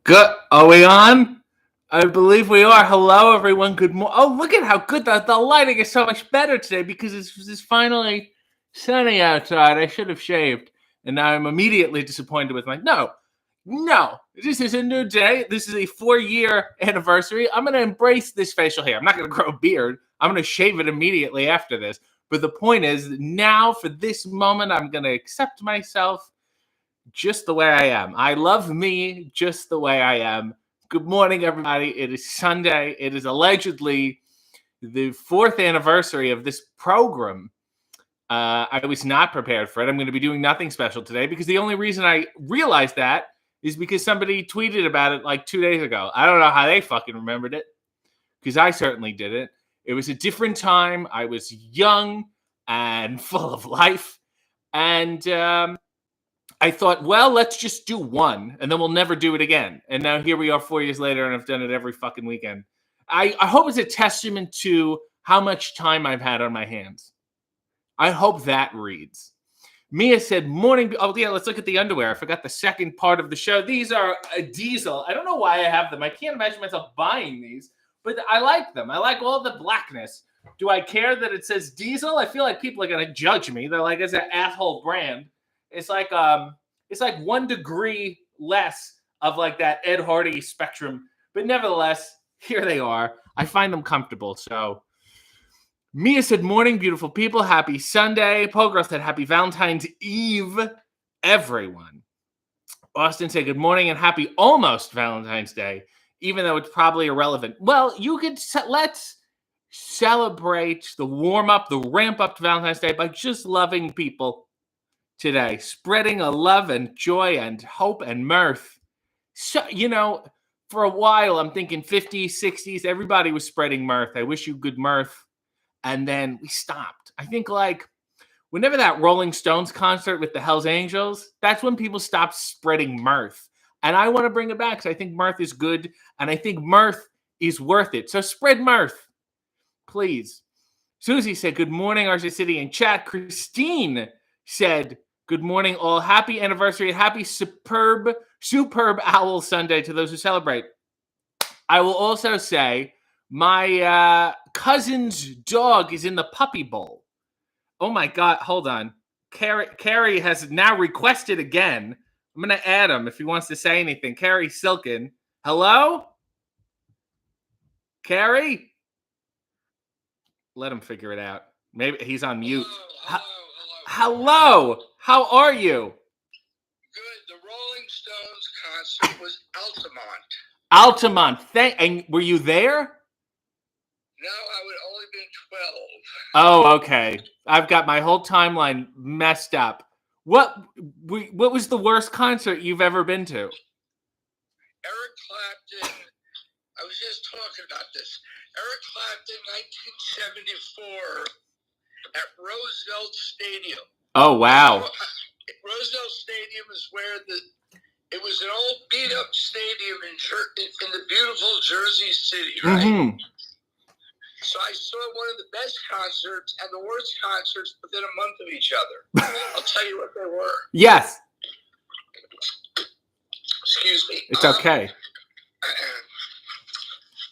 Good. Are we on? I believe we are. Hello, everyone. Good morning. Oh, look at how good the lighting is so much better today because it's finally sunny outside. I should have shaved. And now I'm immediately disappointed with no. This is a new day. This is a 4-year anniversary. I'm going to embrace this facial hair. I'm not going to grow a beard. I'm going to shave it immediately after this. But the point is, now for this moment, I'm going to accept myself just the way I am. I love me just the way I am. Good morning, everybody. It is Sunday. It is allegedly the 4th anniversary of this program. I was not prepared for it. I'm going to be doing nothing special today because the only reason I realized that is because somebody tweeted about it like 2 days ago. I don't know how they fucking remembered it because I certainly didn't. It was a different time. I was young and full of life. And I thought, well, let's just do one, and then we'll never do it again. And now here we are 4 years later, and I've done it every fucking weekend. I hope it's a testament to how much time I've had on my hands. I hope that reads. Mia said, morning. Oh, yeah, let's look at the underwear. I forgot the second part of the show. These are a diesel. I don't know why I have them. I can't imagine myself buying these, but I like them. I like all the blackness. Do I care that it says diesel? I feel like people are going to judge me. They're like, it's an asshole brand. It's like 1 degree less of like that Ed Hardy spectrum. But nevertheless, here they are. I find them comfortable. So Mia said, morning, beautiful people. Happy Sunday. Pogirl said, happy Valentine's Eve, everyone. Austin said, good morning and happy almost Valentine's Day, even though it's probably irrelevant. Well, let's celebrate the warm up, the ramp up to Valentine's Day by just loving people today, spreading a love and joy and hope and mirth. So, for a while, I'm thinking 50s, 60s, everybody was spreading mirth. I wish you good mirth. And then we stopped. I think like whenever that Rolling Stones concert with the Hells Angels, that's when people stopped spreading mirth. And I want to bring it back because I think mirth is good. And I think mirth is worth it. So spread mirth, please. Susie said, good morning, RJ City in chat. Christine said, good morning, all. Happy anniversary. Happy superb Owl Sunday to those who celebrate. I will also say my cousin's dog is in the puppy bowl. Oh, my God. Hold on. Carrie has now requested again. I'm going to add him if he wants to say anything. Carrie Silken. Hello? Carrie? Let him figure it out. Maybe he's on mute. Hello. How are you? Good. The Rolling Stones concert was Altamont. Altamont. And were you there? No, I would only been 12. Oh, okay. I've got my whole timeline messed up. What was the worst concert you've ever been to? Eric Clapton. I was just talking about this. Eric Clapton, 1974, at Roosevelt Stadium. Oh, wow. Roosevelt Stadium is where it was an old beat-up stadium in the beautiful Jersey City, right? Mm-hmm. So I saw one of the best concerts and the worst concerts within a month of each other. I'll tell you what they were. Yes. Excuse me. It's okay.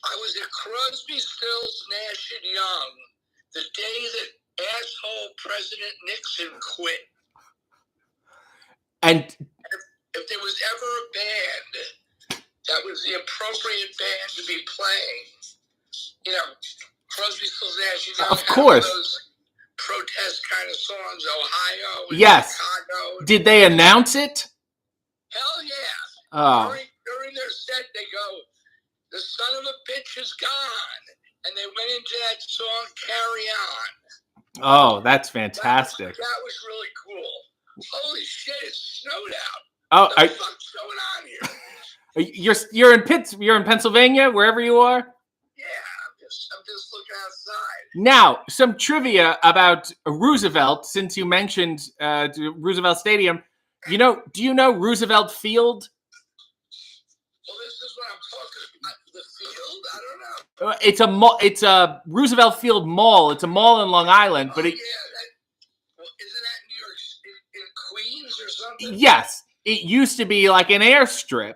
I was at Crosby, Stills, Nash & Young the day that asshole President Nixon quit. And if there was ever a band that was the appropriate band to be playing, Crosby, Stills, Nash & Young. Of course. Those protest kind of songs, Ohio and yes. Chicago. Did they announce it? Hell yeah. Oh. During their set, they go, the son of a bitch is gone. And they went into that song, Carry On. Oh, that's fantastic. That was really cool. Holy shit, it snowed out. Oh, what the fuck's going on here? You're in Pennsylvania, wherever you are? Yeah, I'm just looking outside. Now, some trivia about Roosevelt, since you mentioned Roosevelt Stadium. Do you know Roosevelt Field? Well, this is what I'm talking about. The field? I don't know. It's a Roosevelt Field Mall. It's a mall in Long Island, but isn't that New York in Queens or something? Yes, it used to be like an airstrip,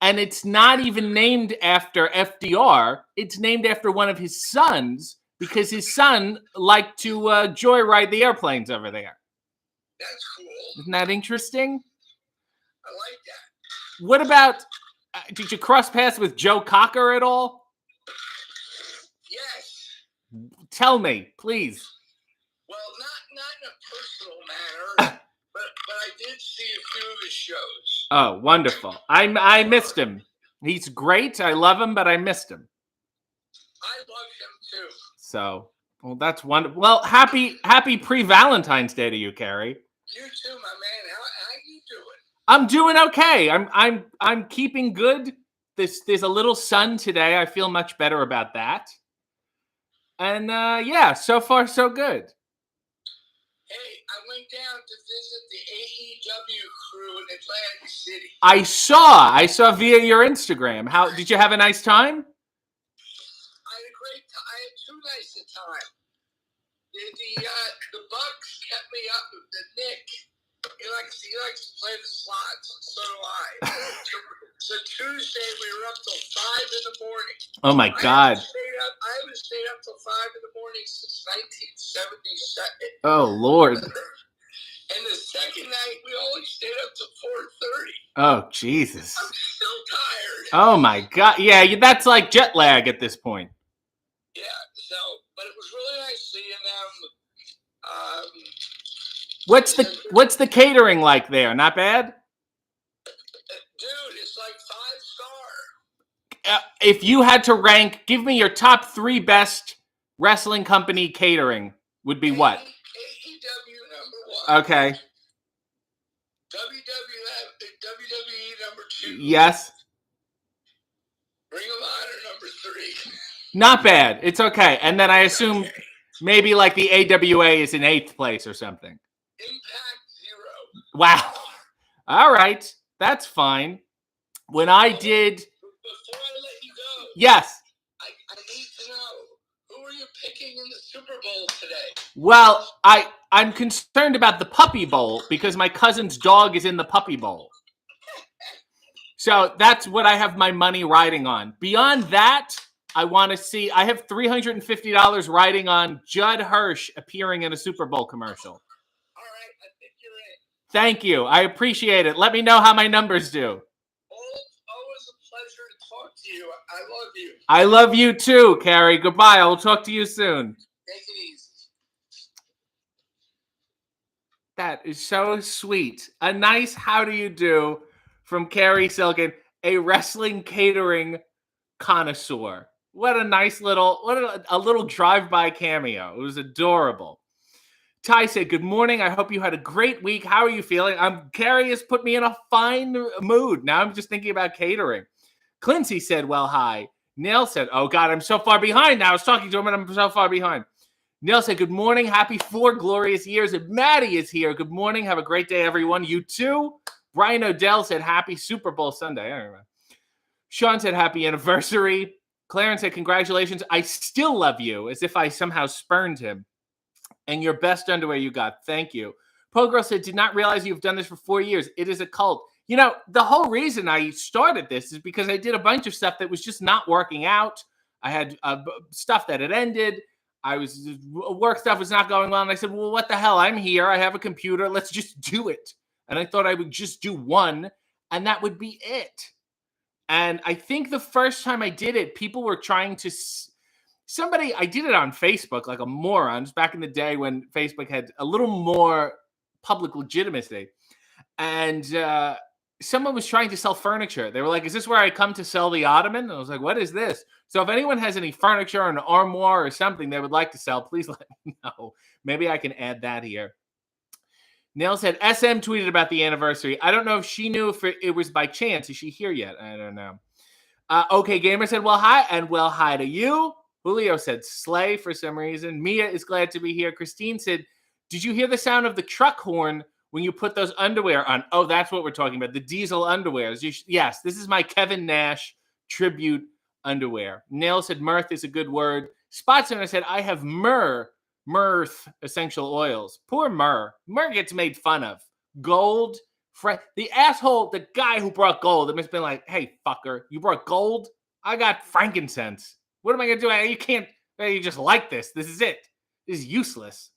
And it's not even named after FDR. It's named after one of his sons because his son liked to joyride the airplanes over there. That's cool. Isn't that interesting? I like that. What about, did you cross paths with Joe Cocker at all? Yes. Tell me, please. Well, not in a personal manner, but I did see a few of his shows. Oh, wonderful. I missed him. He's great. I love him, but I missed him. I love him too. So, well, that's wonderful. Well, happy pre-Valentine's Day to you, Carrie. You too, my man. How you doing? I'm doing okay. I'm keeping good. There's a little sun today. I feel much better about that. And yeah, so far so good. Hey, I went down to visit the AEW crew in Atlantic City. I saw via your Instagram. How did you have a nice time? I had a great time. I had too nice a time. The Bucks kept me up. The Nick, he likes to play the slots, and so do I. So Tuesday we were up till 5 in the morning. Oh my God! I haven't stayed up till 5 in the morning since 1977. Oh Lord! And the second night we only stayed up till 4:30. Oh Jesus! I'm still tired. Oh my God! Yeah, that's like jet lag at this point. Yeah. So, but it was really nice seeing them. What's the catering like there? Not bad? Dude, it's like 5-star. If you had to rank, give me your top 3 best wrestling company catering would be what? AEW number 1. Okay. WWE number 2. Yes. Ring of Honor number 3. Not bad. It's okay. And then I assume maybe like the AWA is in 8th place or something. Impact 0. Wow. All right. That's fine. When I did... Before I let you go... Yes. I need to know, who are you picking in the Super Bowl today? Well, I'm concerned about the Puppy Bowl because my cousin's dog is in the Puppy Bowl. So that's what I have my money riding on. Beyond that, I want to see... I have $350 riding on Judd Hirsch appearing in a Super Bowl commercial. All right, I think you're in. Thank you. I appreciate it. Let me know how my numbers do. Always a pleasure to talk to you. I love you. I love you too, Carrie. Goodbye. I will talk to you soon. Take it easy. That is so sweet. A nice how do you do from Carrie Silken, a wrestling catering connoisseur. What a nice little, a little drive-by cameo. It was adorable. Ty said, good morning. I hope you had a great week. How are you feeling? Carrie has put me in a fine mood. Now I'm just thinking about catering. Clincy said, well, hi. Neil said, oh God, I'm so far behind now. I was talking to him and I'm so far behind. Neil said, good morning. Happy 4 glorious years. And Maddie is here. Good morning. Have a great day, everyone. You too. Brian Odell said, happy Super Bowl Sunday. I don't know. Sean said, happy anniversary. Clarence said, congratulations. I still love you, as if I somehow spurned him. And your best underwear you got. Thank you. Pogirl said, did not realize you've done this for 4 years. It is a cult. You know, the whole reason I started this is because I did a bunch of stuff that was just not working out. I had stuff that had ended. Work stuff was not going well. And I said, well, what the hell? I'm here. I have a computer. Let's just do it. And I thought I would just do one, and that would be it. And I think the first time I did it, people were trying to... I did it on Facebook like a moron back in the day when Facebook had a little more public legitimacy. And someone was trying to sell furniture. They were like, is this where I come to sell the ottoman? And I was like, what is this? So if anyone has any furniture, an armoire or something they would like to sell, please let me know. Maybe I can add that here. Neil said, SM tweeted about the anniversary. I don't know if she knew if it was by chance. Is she here yet? I don't know. Okay, Gamer said, well, hi. And well, hi to you. Julio said, slay for some reason. Mia is glad to be here. Christine said, did you hear the sound of the truck horn when you put those underwear on? Oh, that's what we're talking about. The diesel underwears. Yes, this is my Kevin Nash tribute underwear. Nail said, mirth is a good word. Spot Center said, I have mirth essential oils. Poor Myrrh. Myrrh gets made fun of. Gold The asshole, the guy who brought gold, it must have been like, hey, fucker, you brought gold? I got frankincense. What am I going to do? You can't, you just like this. This is it. This is useless.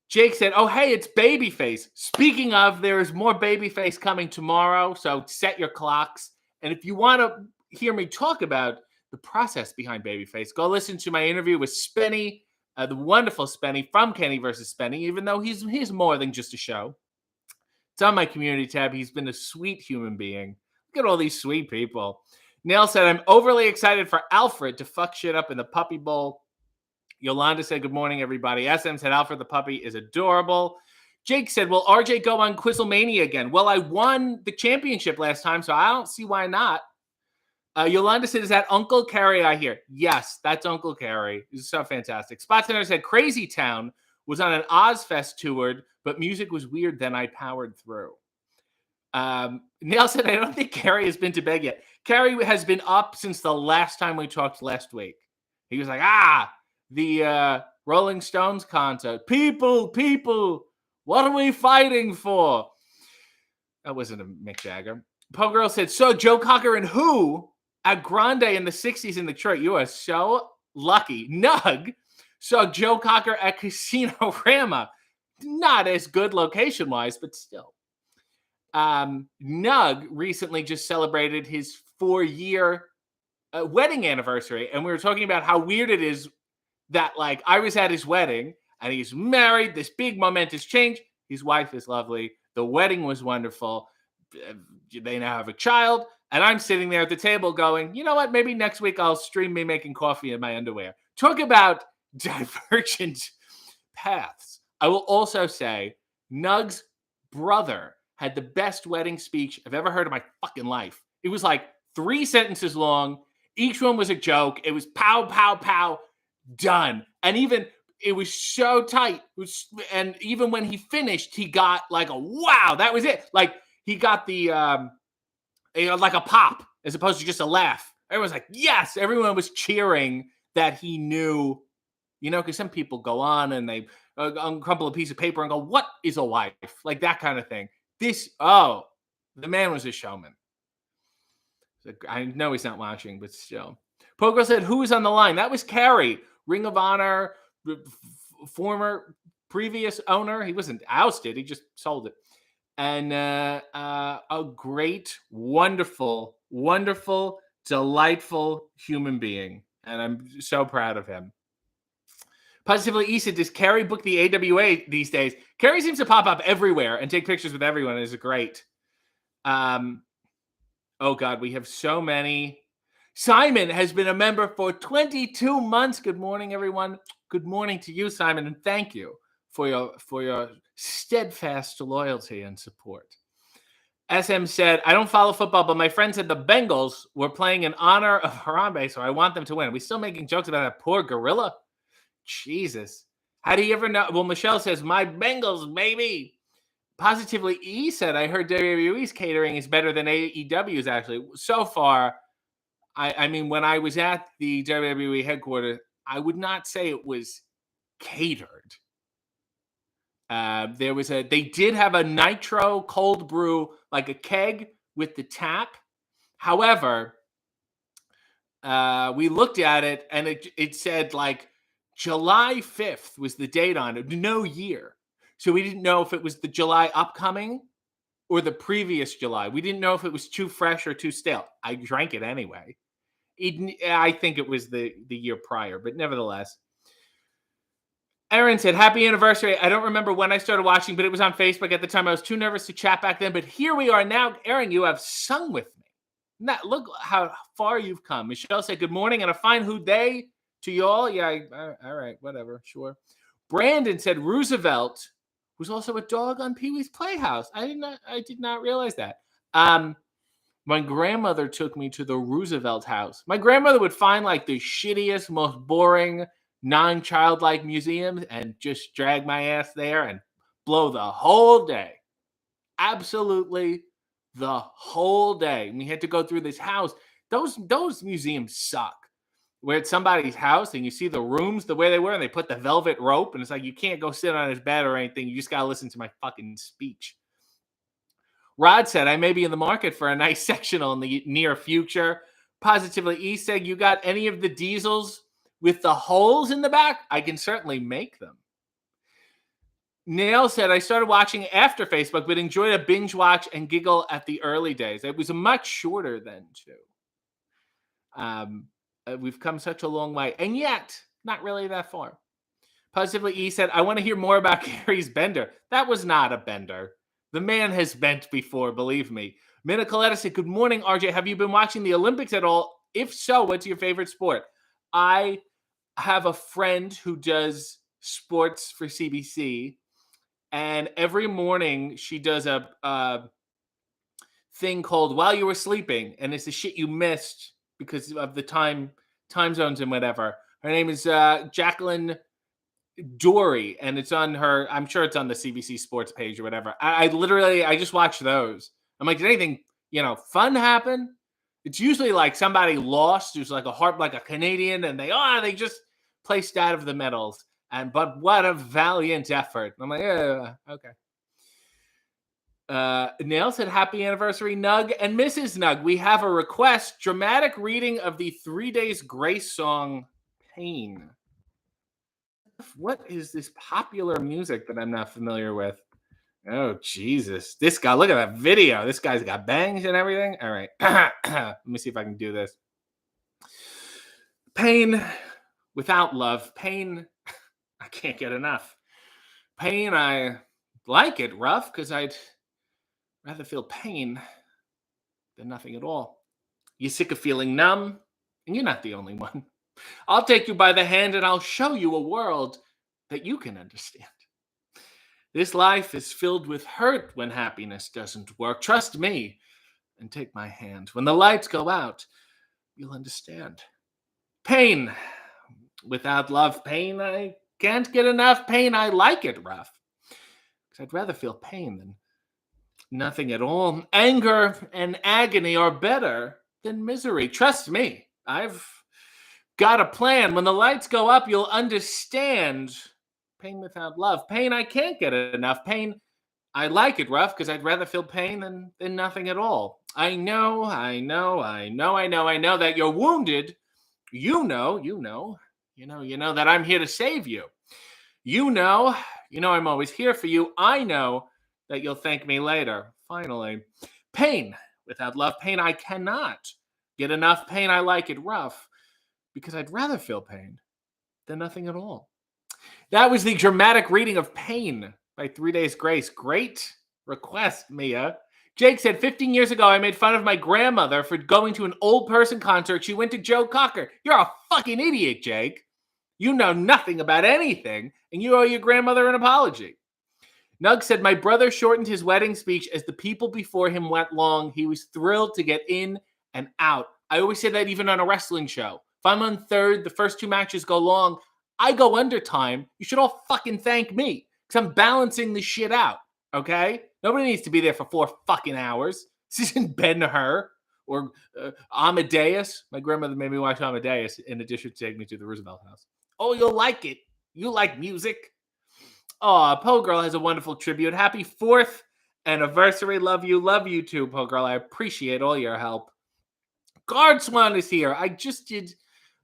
Jake said, oh, hey, it's Babyface. Speaking of, there is more Babyface coming tomorrow, so set your clocks. And if you want to hear me talk about the process behind Babyface, go listen to my interview with Spenny, the wonderful Spenny from Kenny vs. Spenny, even though he's more than just a show. It's on my community tab. He's been a sweet human being. Look at all these sweet people. Neil said, I'm overly excited for Alfred to fuck shit up in the puppy bowl. Yolanda said, good morning, everybody. SM said, Alfred the puppy is adorable. Jake said, will RJ go on Quizlemania again? Well, I won the championship last time, so I don't see why not. Yolanda said, is that Uncle Carrie I hear? Yes, that's Uncle Carrie. He's so fantastic. Spot Center said, Crazy Town was on an Ozfest tour, but music was weird, then I powered through. Neil said, I don't think Carrie has been to bed yet. Carrie has been up since the last time we talked last week. He was like, the Rolling Stones concert. People, what are we fighting for? That wasn't a Mick Jagger. Poe Girl said, so Joe Cocker and who at Grande in the 60s in Detroit? You are so lucky. Nug saw Joe Cocker at Casino Rama. Not as good location-wise, but still. Nug recently just celebrated his 4-year wedding anniversary, and we were talking about how weird it is that, like, I was at his wedding, and he's married, this big momentous change. His wife is lovely. The wedding was wonderful. They now have a child, and I'm sitting there at the table going, you know what? Maybe next week I'll stream me making coffee in my underwear. Talk about divergent paths. I will also say Nug's brother had the best wedding speech I've ever heard in my fucking life. It was like 3 sentences long. Each one was a joke. It was pow, pow, pow, done. And even it was so tight. And even when he finished, he got like a wow, that was it. Like he got the like a pop as opposed to just a laugh. Everyone was like, yes. Everyone was cheering that he knew, you know, because some people go on and they uncrumple a piece of paper and go, what is a wife? Like that kind of thing. The man was a showman. I know he's not watching, but still. Pogo said, who is on the line? That was Carrie, Ring of Honor, former previous owner. He wasn't ousted. He just sold it. And a great, wonderful, wonderful, delightful human being. And I'm so proud of him. Positively E said, does Carrie book the AWA these days? Carrie seems to pop up everywhere and take pictures with everyone. It's great. Oh, God, we have so many. Simon has been a member for 22 months. Good morning, everyone. Good morning to you, Simon, and thank you for your steadfast loyalty and support. SM said, I don't follow football, but my friend said the Bengals were playing in honor of Harambe, so I want them to win. Are we still making jokes about that poor gorilla? Jesus. How do you ever know? Well, Michelle says, my Bengals, baby. Positively E said, I heard WWE's catering is better than AEW's, actually. So far, I mean, when I was at the WWE headquarters, I would not say it was catered. They did have a nitro cold brew, like a keg with the tap. However, we looked at it and it said like July 5th was the date on it, no year. So we didn't know if it was the July upcoming or the previous July. We didn't know if it was too fresh or too stale. I drank it anyway. I think it was the year prior, but nevertheless. Aaron said, happy anniversary. I don't remember when I started watching, but it was on Facebook at the time. I was too nervous to chat back then, but here we are now. Aaron, you have sung with me. Now, look how far you've come. Michelle said, good morning and a fine who day to you all. Yeah, all right, whatever, sure. Brandon said, Roosevelt was also a dog on Pee-wee's Playhouse. I did not realize that. My grandmother took me to the Roosevelt house. My grandmother would find like the shittiest, most boring, non-childlike museums and just drag my ass there and blow the whole day. Absolutely the whole day. And we had to go through this house. Those museums suck. Where it's somebody's house and you see the rooms the way they were and they put the velvet rope and it's like you can't go sit on his bed or anything. You just got to listen to my fucking speech. Rod said, I may be in the market for a nice sectional in the near future. Positively E said, you got any of the diesels with the holes in the back? I can certainly make them. Nail said, I started watching after Facebook, but enjoyed a binge watch and giggle at the early days. It was much shorter then, too. We've come such a long way, and yet not really that far. Positively E said, I want to hear more about Carrie's bender. That was not a bender. The man has bent before, believe me. Minicoletta said, good morning, RJ. Have you been watching the Olympics at all? If so, what's your favorite sport? I have a friend who does sports for CBC, and every morning she does a thing called While You Were Sleeping, and it's the shit you missed because of the time zones and whatever. Her name is Jacqueline Dory, and it's on her. I'm sure it's on the CBC Sports page or whatever. I just watch those. I'm like, did anything fun happen? It's usually like somebody lost who's like a Canadian, and they just placed out of the medals. But what a valiant effort! I'm like, yeah, okay. Nail said, happy anniversary, Nug and Mrs. Nug. We have a request: dramatic reading of the 3 Days Grace song "Pain." What is this popular music that I'm not familiar with? Oh, Jesus. This guy, look at that video. This guy's got bangs and everything. All right. Let me see if I can do this. Pain without love. Pain, I can't get enough. Pain, I like it rough because I'd rather feel pain than nothing at all. You're sick of feeling numb, and you're not the only one. I'll take you by the hand and I'll show you a world that you can understand. This life is filled with hurt when happiness doesn't work. Trust me and take my hand. When the lights go out, you'll understand. Pain without love. Pain, I can't get enough. Pain, I like it rough. Because I'd rather feel pain than nothing at all. Anger and agony are better than misery. Trust me, I've got a plan. When the lights go up, you'll understand. Pain without love. Pain, I can't get enough. Pain, I like it rough because I'd rather feel pain than nothing at all. I know that you're wounded. You know that I'm here to save you. You know I'm always here for you. I know that you'll thank me later. Finally, pain without love. Pain, I cannot get enough. Pain, I like it rough because I'd rather feel pain than nothing at all. That was the dramatic reading of Pain by 3 Days Grace. Great request, Mia. Jake said, 15 years ago, I made fun of my grandmother for going to an old person concert. She went to Joe Cocker. You're a fucking idiot, Jake. You know nothing about anything, and you owe your grandmother an apology. Nug said, my brother shortened his wedding speech as the people before him went long. He was thrilled to get in and out. I always say that even on a wrestling show. If I'm on third, the first two matches go long, I go under time. You should all fucking thank me because I'm balancing this shit out, okay? Nobody needs to be there for 4 fucking hours. This isn't Ben-Hur or Amadeus. My grandmother made me watch Amadeus in addition to taking me to the Roosevelt House. Oh, you'll like it. You like music. Oh, Poe Girl has a wonderful tribute. Happy 4th anniversary. Love you too, Poe Girl. I appreciate all your help. Guard Swan is here. I just did,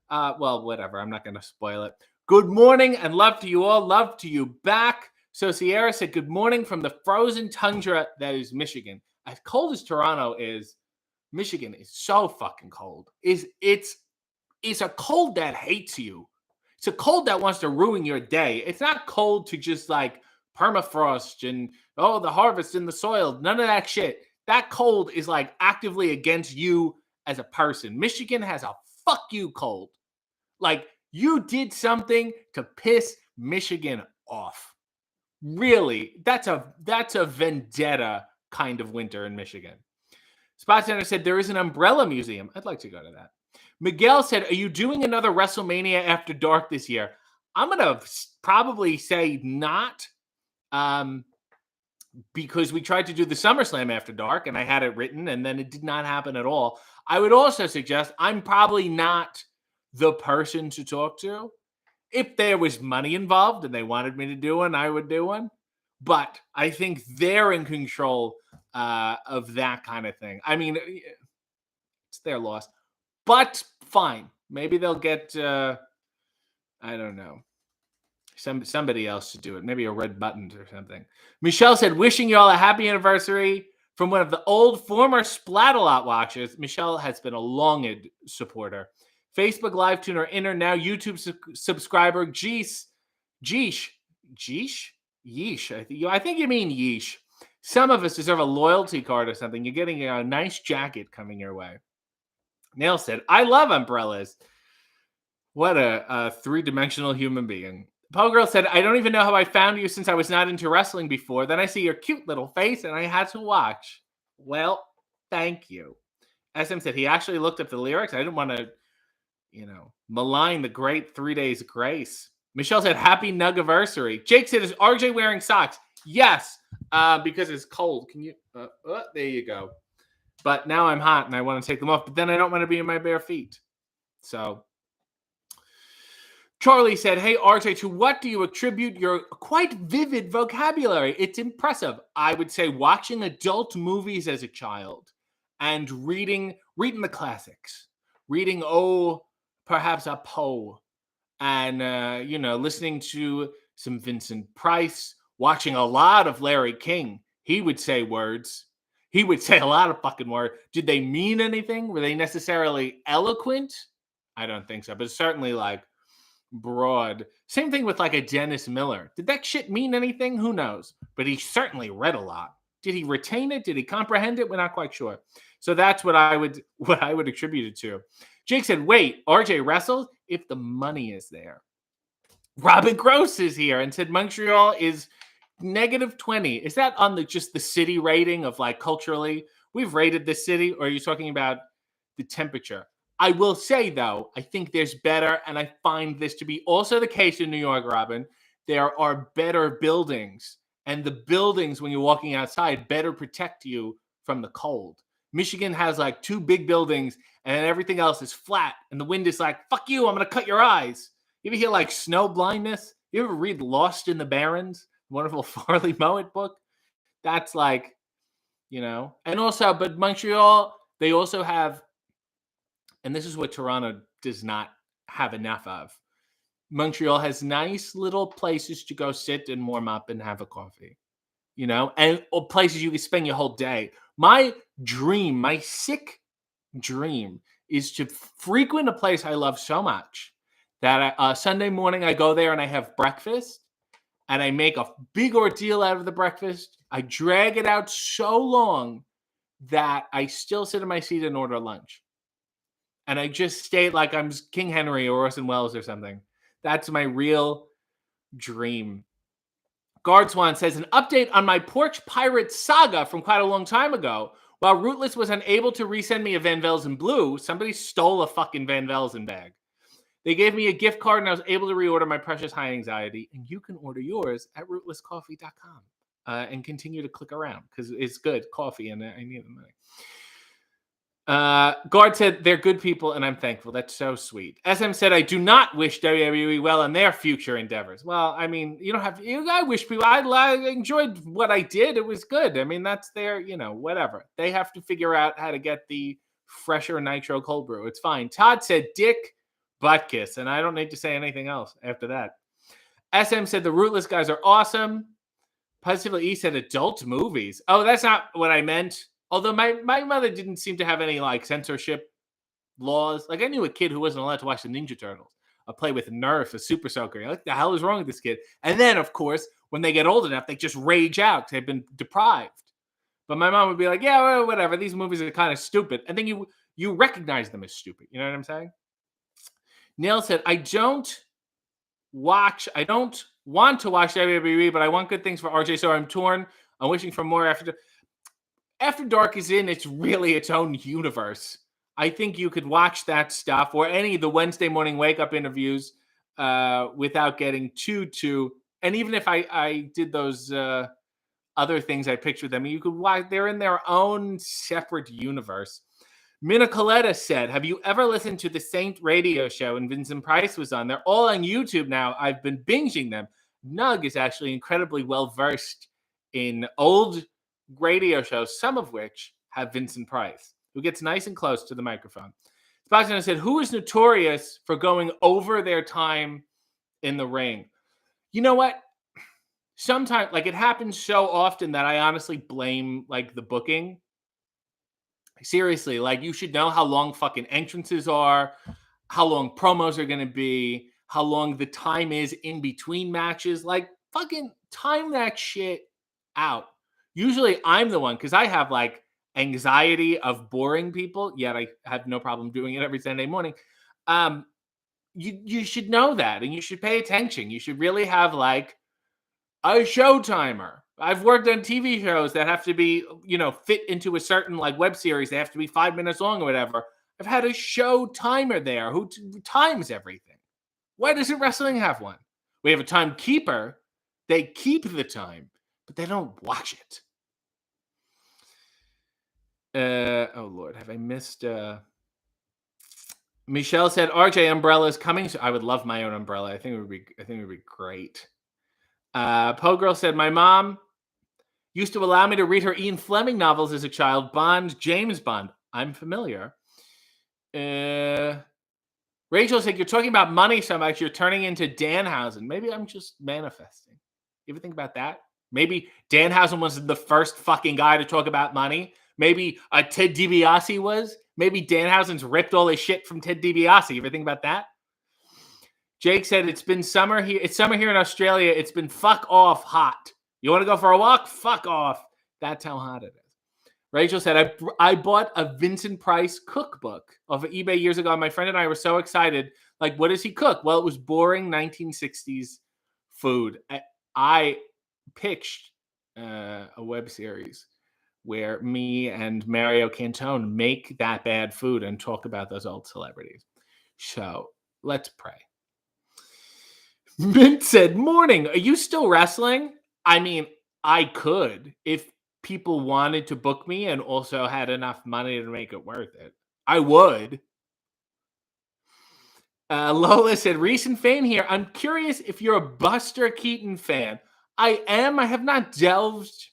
well, whatever. I'm not going to spoil it. Good morning and love to you all. Love to you back. So Sierra said, good morning from the frozen tundra that is Michigan. As cold as Toronto is, Michigan is so fucking cold. It's a cold that hates you. It's a cold that wants to ruin your day. It's not cold to just like permafrost and, oh, the harvest in the soil. None of that shit. That cold is like actively against you as a person. Michigan has a fuck you cold. Like, you did something to piss Michigan off. Really, that's a vendetta kind of winter in Michigan. Spot Center said there is an umbrella museum. I'd like to go to that. Miguel said, are you doing another WrestleMania After Dark this year? I'm going to probably say not, because we tried to do the SummerSlam After Dark, and I had it written, and then it did not happen at all. I would also suggest I'm probably not the person to talk to. If there was money involved and they wanted me to do one, I would do one. But I think they're in control of that kind of thing. I mean, it's their loss, but fine. Maybe they'll get I don't know, somebody else to do it. Maybe a red buttons or something. Michelle said, wishing you all a happy anniversary from one of the old former Splat-A-Lot watchers. Michelle has been a longed supporter. Facebook Live tuner, inner, now YouTube subscriber, Jeesh. I think you mean yeesh. Some of us deserve a loyalty card or something. You're getting a nice jacket coming your way. Nail said, I love umbrellas. What a three-dimensional human being. Paul Girl said, I don't even know how I found you since I was not into wrestling before. Then I see your cute little face and I had to watch. Well, thank you. SM said he actually looked up the lyrics. I didn't want to, malign the great 3 Days Grace. Michelle said, happy Nugiversary. Jake said, is RJ wearing socks? Yes, because it's cold. Can you? There you go. But now I'm hot and I want to take them off. But then I don't want to be in my bare feet. So Charlie said, hey, RJ, to what do you attribute your quite vivid vocabulary? It's impressive. I would say watching adult movies as a child and reading the classics. Reading, perhaps a Poe. And, listening to some Vincent Price. Watching a lot of Larry King. He would say words. He would say a lot of fucking words. Did they mean anything? Were they necessarily eloquent? I don't think so. But certainly like broad. Same thing with like a Dennis Miller. Did that shit mean anything? Who knows? But he certainly read a lot. Did he retain it? Did he comprehend it? We're not quite sure. So that's what I would attribute it to. Jake said, wait, RJ wrestles? If the money is there. Robin Gross is here and said Montreal is -20. Is that on just the city rating of like culturally? We've rated this city, or are you talking about the temperature? I will say, though, I think there's better, and I find this to be also the case in New York, Robin. There are better buildings, and the buildings, when you're walking outside, better protect you from the cold. Michigan has like 2 big buildings, and everything else is flat, and the wind is like, fuck you, I'm going to cut your eyes. You ever hear like snow blindness? You ever read Lost in the Barrens, wonderful Farley Mowat book? That's like, and also, but Montreal, they also have, and this is what Toronto does not have enough of. Montreal has nice little places to go sit and warm up and have a coffee, and places you can spend your whole day. My sick dream is to frequent a place I love so much that Sunday morning I go there and I have breakfast and I make a big ordeal out of the breakfast. I drag it out so long that I still sit in my seat and order lunch. And I just stay like I'm King Henry or Orson Welles or something. That's my real dream. Guardswan says, an update on my Porch Pirate saga from quite a long time ago. While Rootless was unable to resend me a Van Velzen Blue, somebody stole a fucking Van Velzen bag. They gave me a gift card and I was able to reorder my Precious High Anxiety. And you can order yours at rootlesscoffee.com and continue to click around because it's good coffee and I need the money. Guard said they're good people and I'm thankful. That's so sweet. SM said I do not wish WWE well in their future endeavors. Well, I mean, I wish people. I enjoyed what I did. It was good. I mean, that's their, whatever. They have to figure out how to get the fresher nitro cold brew. It's fine. Todd said Dick Buttkiss, and I don't need to say anything else after that. SM said the Rootless guys are awesome. Positively E said adult movies. Oh, that's not what I meant. Although my mother didn't seem to have any like censorship laws. Like I knew a kid who wasn't allowed to watch the Ninja Turtles. Play with Nerf, a Super Soaker. Like, what the hell is wrong with this kid? And then, of course, when they get old enough, they just rage out because they've been deprived. But my mom would be like, yeah, well, whatever. These movies are kind of stupid. And then you recognize them as stupid. You know what I'm saying? Neil said, I don't want to watch WWE, but I want good things for RJ, so I'm torn. I'm wishing for more After Dark is it's really its own universe. I think you could watch that stuff or any of the Wednesday morning wake up interviews without getting too. And even if I did those other things I pictured them, you could watch. They're in their own separate universe. Mina Coletta said, have you ever listened to the Saint radio show when Vincent Price was on? They're all on YouTube now. I've been binging them. Nug is actually incredibly well versed in old radio shows, some of which have Vincent Price, who gets nice and close to the microphone. Spazio said, who is notorious for going over their time in the ring? You know what? Sometimes, like, it happens so often that I honestly blame, like, the booking. Seriously, like, you should know how long fucking entrances are, how long promos are going to be, how long the time is in between matches. Like, fucking time that shit out. Usually I'm the one, because I have, like, anxiety of boring people, yet I have no problem doing it every Sunday morning. You should know that, and you should pay attention. You should really have, like, a show timer. I've worked on TV shows that have to be, fit into a certain, like, web series. They have to be 5 minutes long or whatever. I've had a show timer there who times everything. Why doesn't wrestling have one? We have a timekeeper. They keep the time, but they don't watch it. Oh Lord, have I missed? Michelle said, "RJ umbrella is coming." So I would love my own umbrella. I think it would be great. Poe Girl said, "My mom used to allow me to read her Ian Fleming novels as a child. Bond, James Bond. I'm familiar." Rachel said, "You're talking about money so much, you're turning into Danhausen." Maybe I'm just manifesting. You ever think about that? Maybe Danhausen was the first fucking guy to talk about money. Maybe Ted DiBiase was. Maybe Danhausen's ripped all his shit from Ted DiBiase. You ever think about that? Jake said, "It's been summer here. It's summer here in Australia. It's been fuck off hot. You want to go for a walk? Fuck off." That's how hot it is. Rachel said, I bought a Vincent Price cookbook off of eBay years ago. My friend and I were so excited. Like, what does he cook? Well, it was boring 1960s food. I pitched a web series where me and Mario Cantone make that bad food and talk about those old celebrities. So let's pray. Mint said, "Morning. Are you still wrestling?" I mean, I could if people wanted to book me and also had enough money to make it worth it. I would. Lola said, "Recent fan here. I'm curious if you're a Buster Keaton fan." I am. I have not delved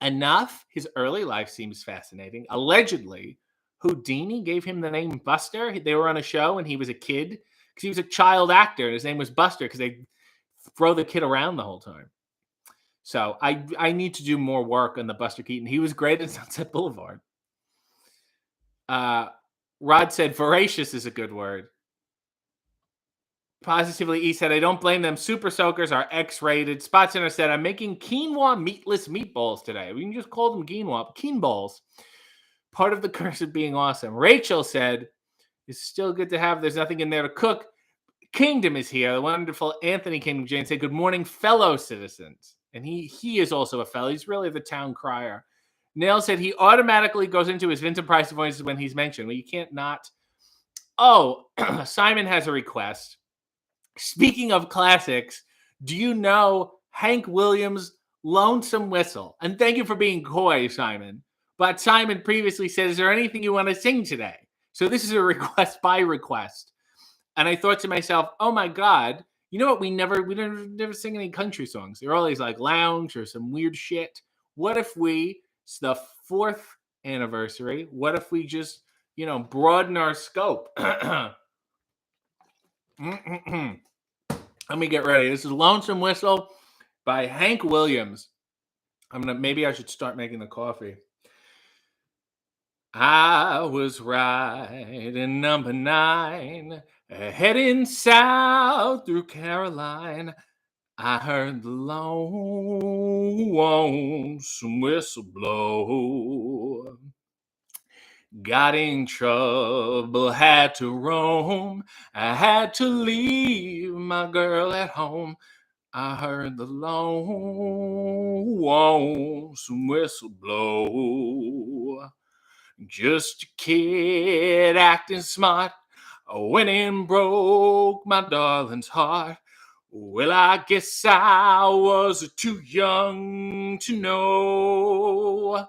enough. His early life seems fascinating. Allegedly, Houdini gave him the name Buster. They were on a show and he was a kid because he was a child actor and his name was Buster because they throw the kid around the whole time. So I need to do more work on the Buster Keaton. He was great in Sunset Boulevard. Rod said, "Voracious is a good word." Positively E said, "I don't blame them. Super Soakers are X-rated." Spot Center said, "I'm making quinoa meatless meatballs today." We can just call them quinoa. Keen balls. Part of the curse of being awesome. Rachel said, "It's still good to have. There's nothing in there to cook." Kingdom is here. The wonderful Anthony Kingdom Jane said, "Good morning, fellow citizens." And he is also a fellow. He's really the town crier. Nail said he automatically goes into his Vincent Price voices when he's mentioned. Well, you can't not. Oh, Simon has a request. Speaking of classics, do you know Hank Williams' Lonesome Whistle? And thank you for being coy, Simon. But Simon previously said, "Is there anything you want to sing today?" So this is a request by request. And I thought to myself, oh my God, you know what? We never sing any country songs. They're always like lounge or some weird shit. What if it's the 4th anniversary. What if we just, broaden our scope? Let me get ready. This is Lonesome Whistle by Hank Williams. Maybe I should start making the coffee. I was riding number 9, heading south through Caroline. I heard the lonesome whistle blow. Got in trouble, had to roam. I had to leave my girl at home. I heard the lonesome whistle blow. Just a kid acting smart, went and broke my darling's heart. Well, I guess I was too young to know.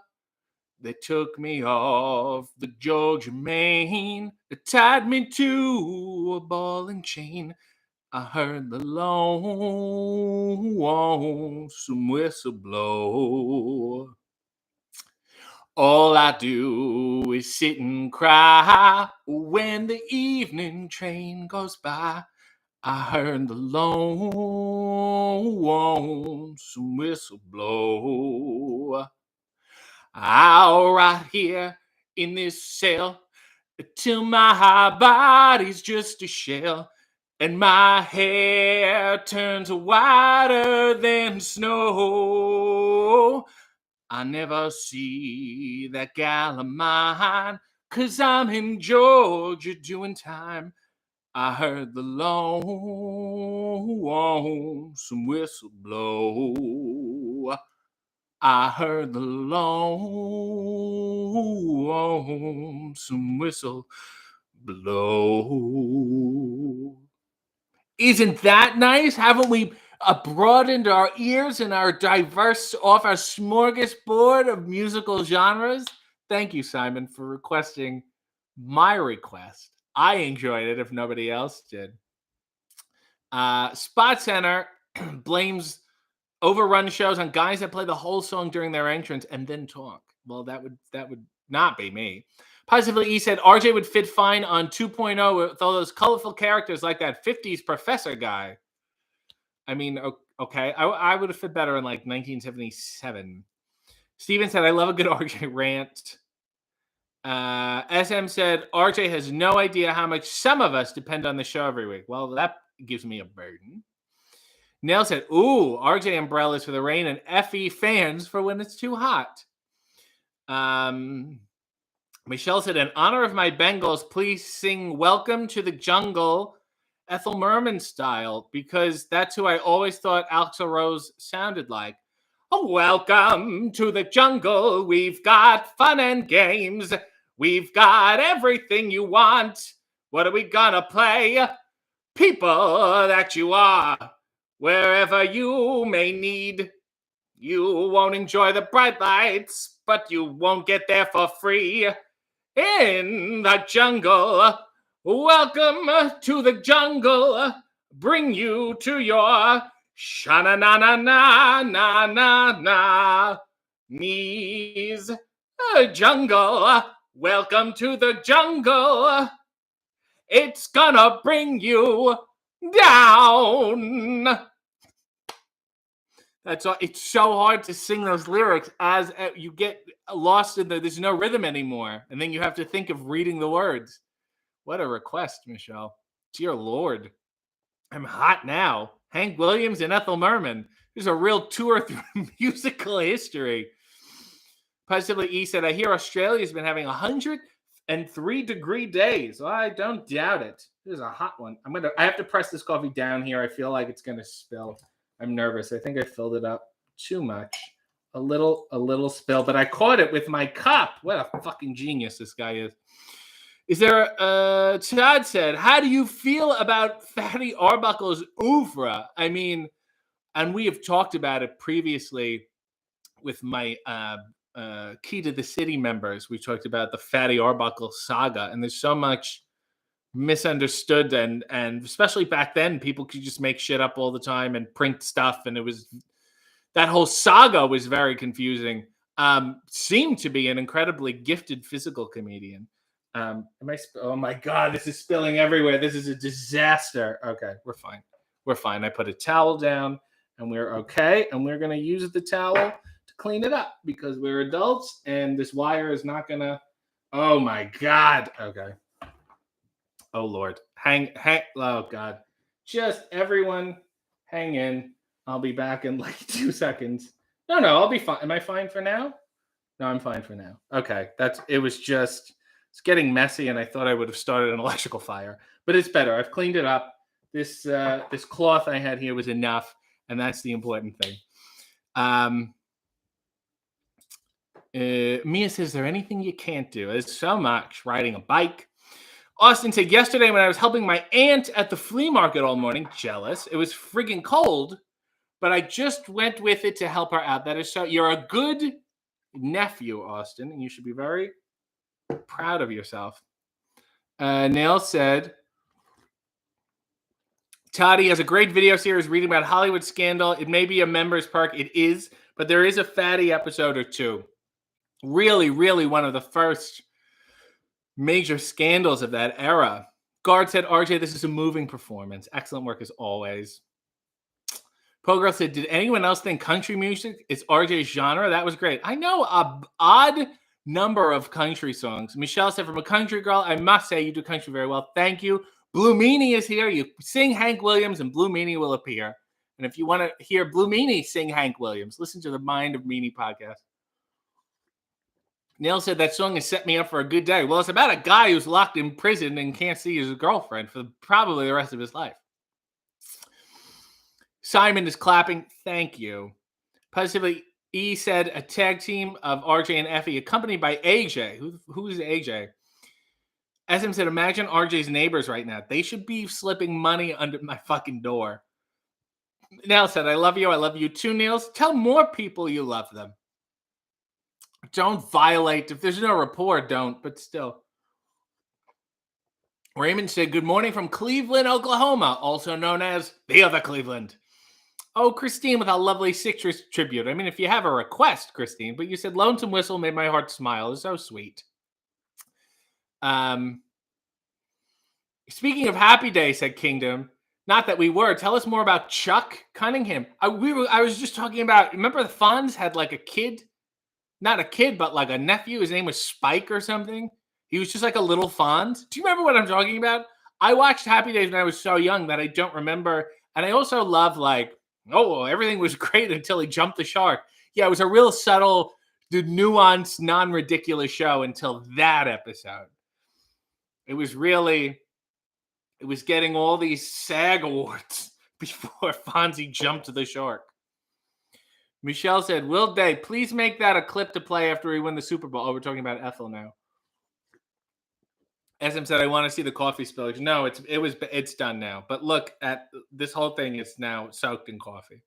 They took me off the Georgia main. They tied me to a ball and chain. I heard the lonesome whistle blow. All I do is sit and cry when the evening train goes by. I heard the lonesome whistle blow. I'll right here in this cell till my body's just a shell and my hair turns whiter than snow. I never see that gal of mine, 'cause I'm in Georgia doing time. I heard the lonesome whistle blow. I heard the lonesome whistle blow. Isn't that nice? Haven't we broadened our ears and our diverse off our smorgasbord of musical genres? Thank you, Simon, for requesting my request. I enjoyed it if nobody else did. Spot Center blames overrun shows on guys that play the whole song during their entrance and then talk. Well, that would not be me. Positively E said RJ would fit fine on 2.0 with all those colorful characters like that 50s professor guy. I mean, okay, I would have fit better in like 1977. Steven said, I love a good RJ rant. SM said, RJ has no idea how much some of us depend on the show every week. Well, that gives me a burden. Nell said, ooh, RJ umbrellas for the rain and FE fans for when it's too hot. Michelle said, in honor of my Bengals, please sing Welcome to the Jungle, Ethel Merman style, because that's who I always thought Axl Rose sounded like. Oh, welcome to the jungle. We've got fun and games. We've got everything you want. What are we gonna play? People that you are. Wherever you may need, you won't enjoy the bright lights, but you won't get there for free. In the jungle, welcome to the jungle, bring you to your sha-na-na-na-na-na-na knees. Jungle, welcome to the jungle. It's gonna bring you down. That's all. It's so hard to sing those lyrics as you get lost in there's no rhythm anymore. And then you have to think of reading the words. What a request, Michelle. Dear Lord. I'm hot now. Hank Williams and Ethel Merman. There's a real tour through musical history. Positively E said, I hear Australia's been having 103-degree days. Well, I don't doubt it. This is a hot one. I have to press this coffee down here. I feel like it's gonna spill. I'm nervous. I think I filled it up too much. A little spill, but I caught it with my cup. What a fucking genius this guy is. Is there Chad said, how do you feel about Fatty Arbuckle's oeuvre? I mean, and we have talked about it previously with my Key to the City members. We talked about the Fatty Arbuckle saga, and there's so much misunderstood, and especially back then, people could just make shit up all the time and print stuff, and it was that whole saga was very confusing. Seemed to be an incredibly gifted physical comedian. Oh my God, this is spilling everywhere. This is a disaster. Okay, we're fine. We're fine. I put a towel down and we're okay. And we're going to use the towel to clean it up because we're adults and this wire is not going to. Oh my God. Okay. Oh Lord. Hang. Oh God. Just everyone hang in. I'll be back in like 2 seconds. No, I'll be fine. Am I fine for now? No, I'm fine for now. Okay. It's getting messy, and I thought I would have started an electrical fire, but it's better. I've cleaned it up. This cloth I had here was enough, and that's the important thing. Mia says, is there anything you can't do? There's so much. Riding a bike. Austin said, yesterday when I was helping my aunt at the flea market all morning, jealous. It was friggin' cold, but I just went with it to help her out. That is so. You're a good nephew, Austin, and you should be very proud of yourself. Nail said, Toddy has a great video series reading about Hollywood scandal. It may be a members perk. It is, but there is a fatty episode or two. Really, really one of the first major scandals of that era. Guard said, RJ, this is a moving performance. Excellent work as always. Pogirl said, did anyone else think country music is RJ's genre? That was great. I know a odd number of country songs. Michelle said, from a country girl, I must say you do country very well. Thank you. Blue Meanie is here. You sing Hank Williams and Blue Meanie will appear. And if you want to hear Blue Meanie sing Hank Williams, listen to the Mind of Meanie podcast. Neil said that song has set me up for a good day. Well, it's about a guy who's locked in prison and can't see his girlfriend for probably the rest of his life. Simon is clapping. Thank you. Positively, E said a tag team of RJ and Effie accompanied by AJ. Who's AJ? SM said, imagine RJ's neighbors right now. They should be slipping money under my fucking door. Neil said, I love you. I love you too, Niels. Tell more people you love them. Don't violate. If there's no rapport, don't. But still. Raymond said, good morning from Cleveland, Oklahoma, also known as the other Cleveland. Oh, Christine with a lovely citrus tribute. I mean, if you have a request, Christine, but you said Lonesome Whistle made my heart smile. It's so sweet. Speaking of Happy Day, said Kingdom. Not that we were. Tell us more about Chuck Cunningham. I was just talking about, remember the Fonz had like a kid? Not a kid, but like a nephew. His name was Spike or something. He was just like a little Fonz. Do you remember what I'm talking about? I watched Happy Days when I was so young that I don't remember. And I also love like, oh, everything was great until he jumped the shark. Yeah, it was a real subtle, nuanced, non-ridiculous show until that episode. It was getting all these SAG awards before Fonzie jumped the shark. Michelle said, Will Day, please make that a clip to play after we win the Super Bowl. Oh, we're talking about Ethel now. SM said, I want to see the coffee spillage. No, it's done now. But look at this whole thing is now soaked in coffee.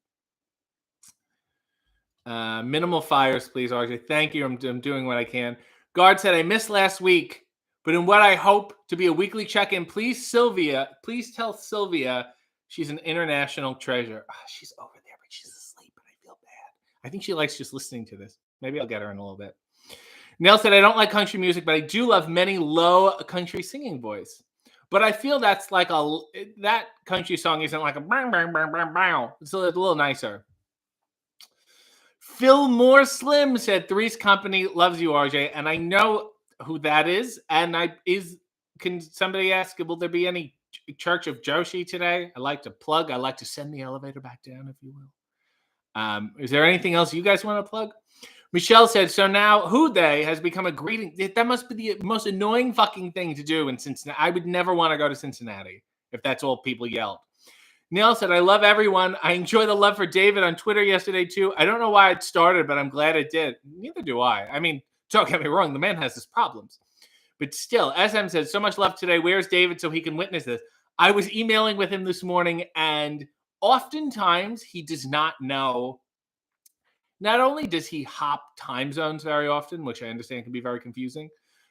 Minimal fires, please, RJ. Thank you. I'm doing what I can. Guard said, I missed last week, but in what I hope to be a weekly check-in, please tell Sylvia she's an international treasure. Oh, she's over there, but she's asleep, and I feel bad. I think she likes just listening to this. Maybe I'll get her in a little bit. Nell said, I don't like country music, but I do love many low country singing voice. But I feel that's like that country song isn't like a bang, bang, bang, bang, bang. It's a little nicer. Phil Moore Slim said, Three's Company loves you, RJ. And I know who that is. And can somebody ask, will there be any Church of Joshi today? I like to send the elevator back down, if you will. Is there anything else you guys want to plug? Michelle said, so now Who They has become a greeting. That must be the most annoying fucking thing to do in Cincinnati. I would never want to go to Cincinnati if that's all people yelled. Neil said, I love everyone. I enjoy the love for David on Twitter yesterday, too. I don't know why it started, but I'm glad it did. Neither do I. I mean, don't get me wrong. The man has his problems. But still, SM said, so much love today. Where's David so he can witness this? I was emailing with him this morning, and oftentimes he does not know. Not only does he hop time zones very often, which I understand can be very confusing,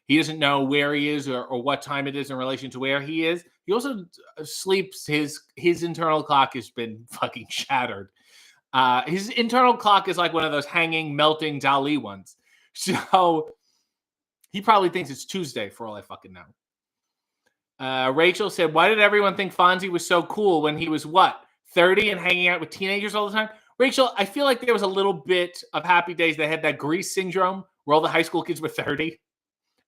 he doesn't know where he is or what time it is in relation to where he is. He also sleeps. His internal clock has been fucking shattered. His internal clock is like one of those hanging, melting Dali ones. So he probably thinks it's Tuesday for all I fucking know. Rachel said, why did everyone think Fonzie was so cool when he was, 30 and hanging out with teenagers all the time? Rachel, I feel like there was a little bit of Happy Days that had that Grease syndrome where all the high school kids were 30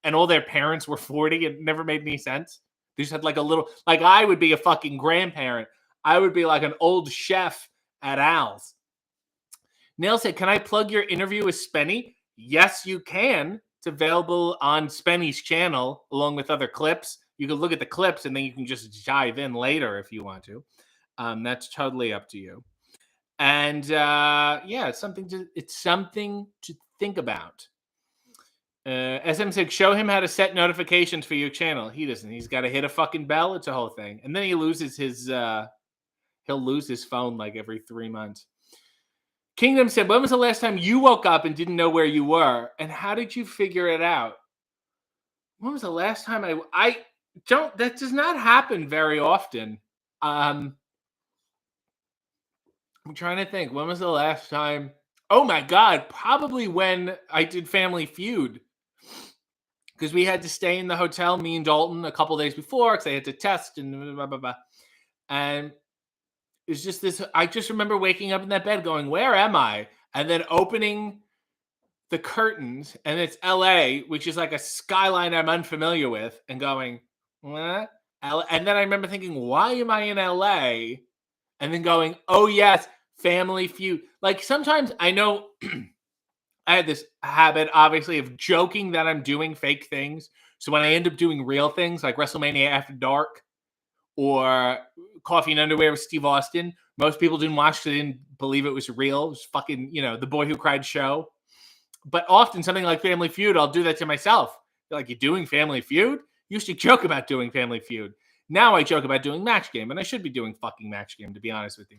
and all their parents were 40. It never made any sense. They just had like a little, like I would be a fucking grandparent. I would be like an old chef at Al's. Neil said, can I plug your interview with Spenny? Yes, you can. It's available on Spenny's channel along with other clips. You can look at the clips and then you can just dive in later if you want to. That's totally up to you. And it's something to think about. SM said, show him how to set notifications for your channel. He doesn't. He's got to hit a fucking bell. It's a whole thing. And then he loses he'll lose his phone like every 3 months. Kingdom said, when was the last time you woke up and didn't know where you were? And how did you figure it out? When was the last time that does not happen very often. I'm trying to think. When was the last time? Oh my God. Probably when I did Family Feud. Because we had to stay in the hotel, me and Dalton, a couple days before, because they had to test and blah, blah, blah. And it was just this. I just remember waking up in that bed going, where am I? And then opening the curtains, and it's LA, which is like a skyline I'm unfamiliar with, and going, what? And then I remember thinking, why am I in LA? And then going, oh, yes, Family Feud. Like sometimes I know I had this habit, obviously, of joking that I'm doing fake things. So when I end up doing real things like WrestleMania After Dark or Coffee and Underwear with Steve Austin, most people didn't watch, they didn't believe it was real. It was fucking, The Boy Who Cried show. But often something like Family Feud, I'll do that to myself. They're like, you're doing Family Feud? You used to joke about doing Family Feud. Now I joke about doing Match Game, and I should be doing fucking Match Game, to be honest with you.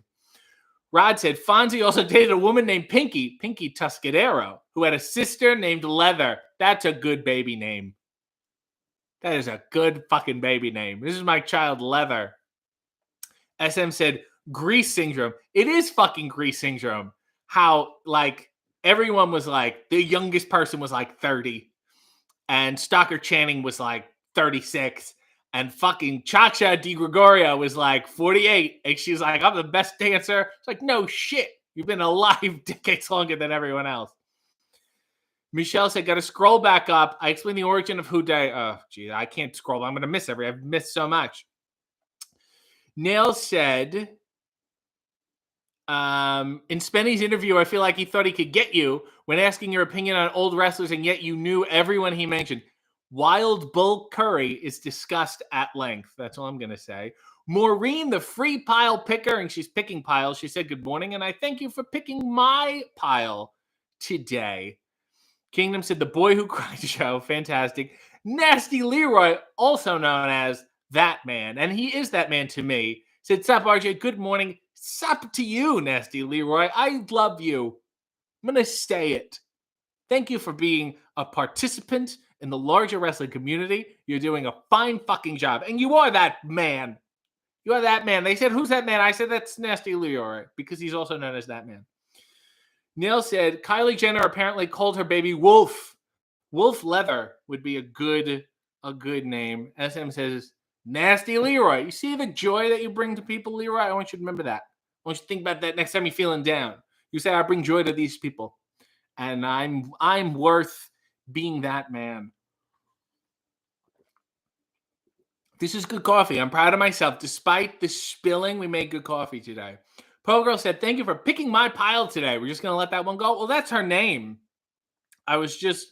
Rod said, Fonzie also dated a woman named Pinky Tuscadero, who had a sister named Leather. That's a good baby name. That is a good fucking baby name. This is my child, Leather. SM said, Grease syndrome. It is fucking Grease syndrome. How, like, everyone was like, the youngest person was like 30. And Stalker Channing was like 36. And fucking Chacha Di Gregorio was like 48. And she's like, I'm the best dancer. It's like, no shit. You've been alive decades longer than everyone else. Michelle said, got to scroll back up. I explained the origin of Houday. Oh, gee, I can't scroll. I'm going to miss I've missed so much. Nail said, in Spenny's interview, I feel like he thought he could get you when asking your opinion on old wrestlers, and yet you knew everyone he mentioned. Wild Bull Curry is discussed at length. That's all I'm going to say. Maureen, the free pile picker, and she's picking piles. She said, good morning, and I thank you for picking my pile today. Kingdom said, the Boy Who Cried show. Fantastic. Nasty Leroy, also known as That Man, and he is that man to me, said, sup, RJ, good morning. Sup to you, Nasty Leroy. I love you. I'm going to say it. Thank you for being a participant in the larger wrestling community. You're doing a fine fucking job. And you are that man. You are that man. They said, who's that man? I said, that's Nasty Leroy, because he's also known as that man. Neil said, Kylie Jenner apparently called her baby Wolf. Wolf Leather would be a good name. SM says, Nasty Leroy. You see the joy that you bring to people, Leroy? I want you to remember that. I want you to think about that next time you're feeling down. You say, I bring joy to these people. And I'm worth being that man. This is good coffee. I'm proud of myself. Despite the spilling, we made good coffee today. Pro Girl said, thank you for picking my pile today. We're just going to let that one go. Well, that's her name. I was just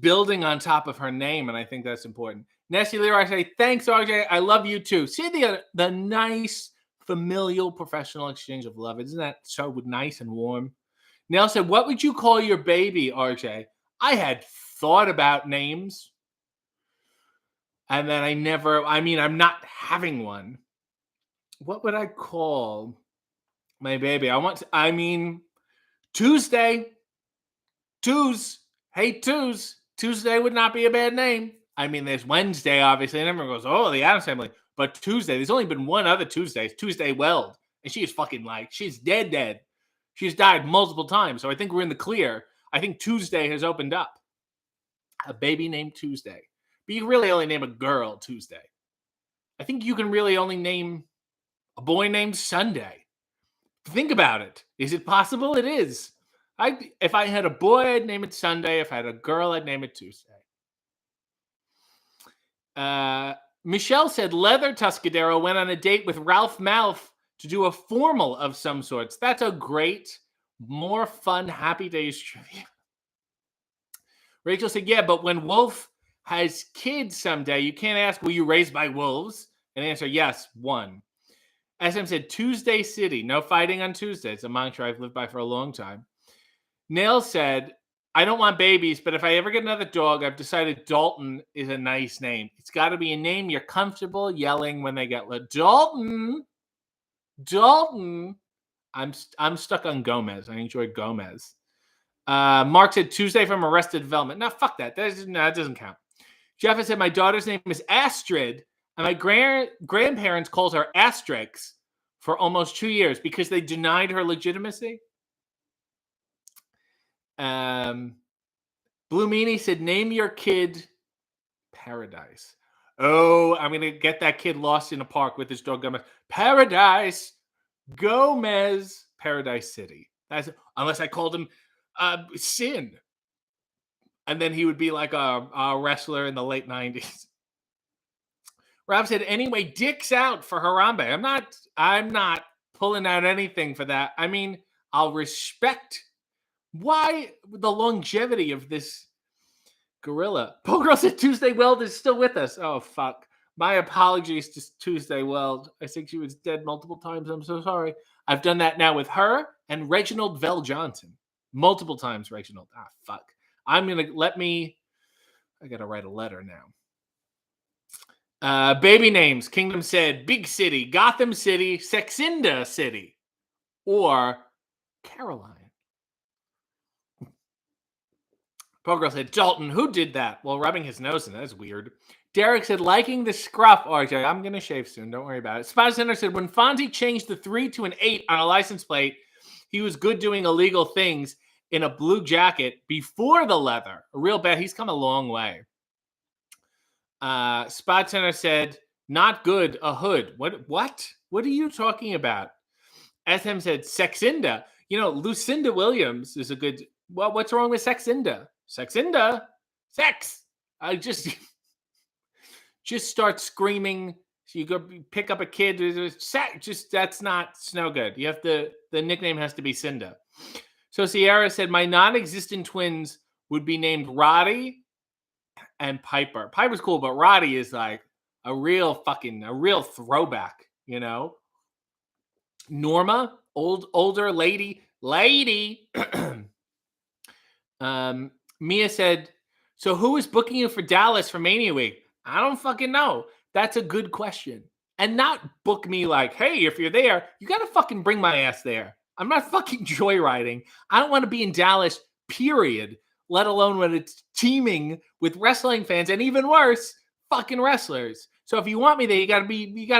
building on top of her name, and I think that's important. Nessie Leroy, I say, thanks, RJ. I love you too. See the nice, familial, professional exchange of love. Isn't that so nice and warm? Nell said, what would you call your baby, RJ? I had thought about names, and then I'm not having one. What would I call my baby? Tuesday. Hey, Tuesday would not be a bad name. There's Wednesday, obviously, and everyone goes, oh, the Addams Family. But Tuesday, there's only been one other Tuesday. It's Tuesday Weld. And she's fucking she's dead. She's died multiple times. So I think we're in the clear. I think Tuesday has opened up. A baby named Tuesday. But you can really only name a girl Tuesday. I think you can really only name a boy named Sunday. Think about it. Is it possible? It is. If I had a boy, I'd name it Sunday. If I had a girl, I'd name it Tuesday. Michelle said Leather Tuscadero went on a date with Ralph Malph to do a formal of some sorts. That's a great, more fun, Happy Days trivia. Rachel said, yeah, but when Wolf has kids someday, you can't ask, were you raised by wolves? And answer, yes, one. SM said, Tuesday City. No fighting on Tuesday. It's a mantra I've lived by for a long time. Nail said, I don't want babies, but if I ever get another dog, I've decided Dalton is a nice name. It's got to be a name you're comfortable yelling when they get Dalton. I'm stuck on Gomez. I enjoy Gomez. Mark said Tuesday from Arrested Development. No, fuck that. That doesn't count. Jeff said my daughter's name is Astrid, and my grandparents called her Asterix for almost 2 years because they denied her legitimacy. Blue Meanie said, name your kid Paradise. Oh, I'm going to get that kid lost in a park with his dog Gomez. Paradise Gomez. Paradise City. That's unless I called him Sin. And then he would be like a wrestler in the late 90s. Rob said, anyway, dick's out for Harambe. I'm not pulling out anything for that. I mean, I'll respect why the longevity of this gorilla. Pogirl said Tuesday Weld is still with us. Oh, fuck. My apologies to Tuesday Weld. I think she was dead multiple times. I'm so sorry. I've done that now with her and Reginald Vell Johnson. Multiple times, Reginald. Ah, fuck. I got to write a letter now. Baby names. Kingdom said Big City, Gotham City, Sexinda City, or Caroline. Pogirl said Dalton. Who did that? Well, rubbing his nose in. That's weird. Derek said liking the scruff. RJ, I'm going to shave soon. Don't worry about it. Spot Center said when Fonzie changed the 3 to an 8 on a license plate, he was good doing illegal things in a blue jacket before the leather. A real bad. He's come a long way. Spot Center said, not good, a hood. What? What are you talking about? SM said, Sexinda. Lucinda Williams is a good... Well, what's wrong with Sexinda? Sexinda? Sex! I just start screaming. So you go pick up a kid. That's no good. You have to... The nickname has to be Cinda. So Sierra said, my non-existent twins would be named Roddy and Piper. Piper's cool, but Roddy is like a real throwback, Norma, older lady. Mia said, so who is booking you for Dallas for Mania Week? I don't fucking know. That's a good question. And not book me like, hey, if you're there, you got to fucking bring my ass there. I'm not fucking joyriding. I don't want to be in Dallas, period. Let alone when it's teeming with wrestling fans and even worse, fucking wrestlers. So if you want me there, you gotta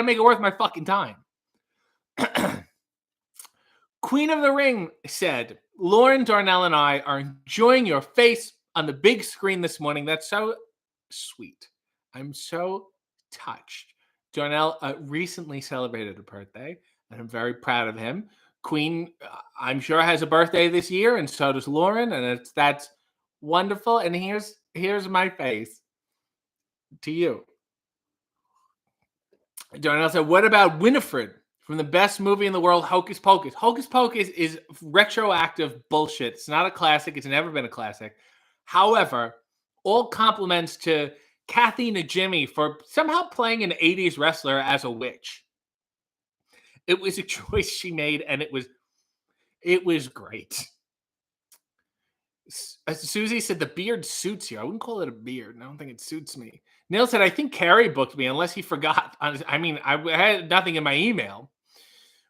make it worth my fucking time. Queen of the Ring said, Lauren, Darnell, and I are enjoying your face on the big screen this morning. That's so sweet. I'm so touched. Darnell recently celebrated a birthday, and I'm very proud of him. Queen, I'm sure, has a birthday this year, and so does Lauren, and that's wonderful. And here's my face to you. Darnell said, what about Winifred from the best movie in the world, Hocus Pocus? Hocus Pocus is retroactive bullshit. It's not a classic. It's never been a classic. However, all compliments to Kathy Najimy for somehow playing an 80s wrestler as a witch. It was a choice she made, and it was great. Susie said the beard suits you. I wouldn't call it a beard. I don't think it suits me. Neil said, I think Carrie booked me unless he forgot. I mean, I had nothing in my email.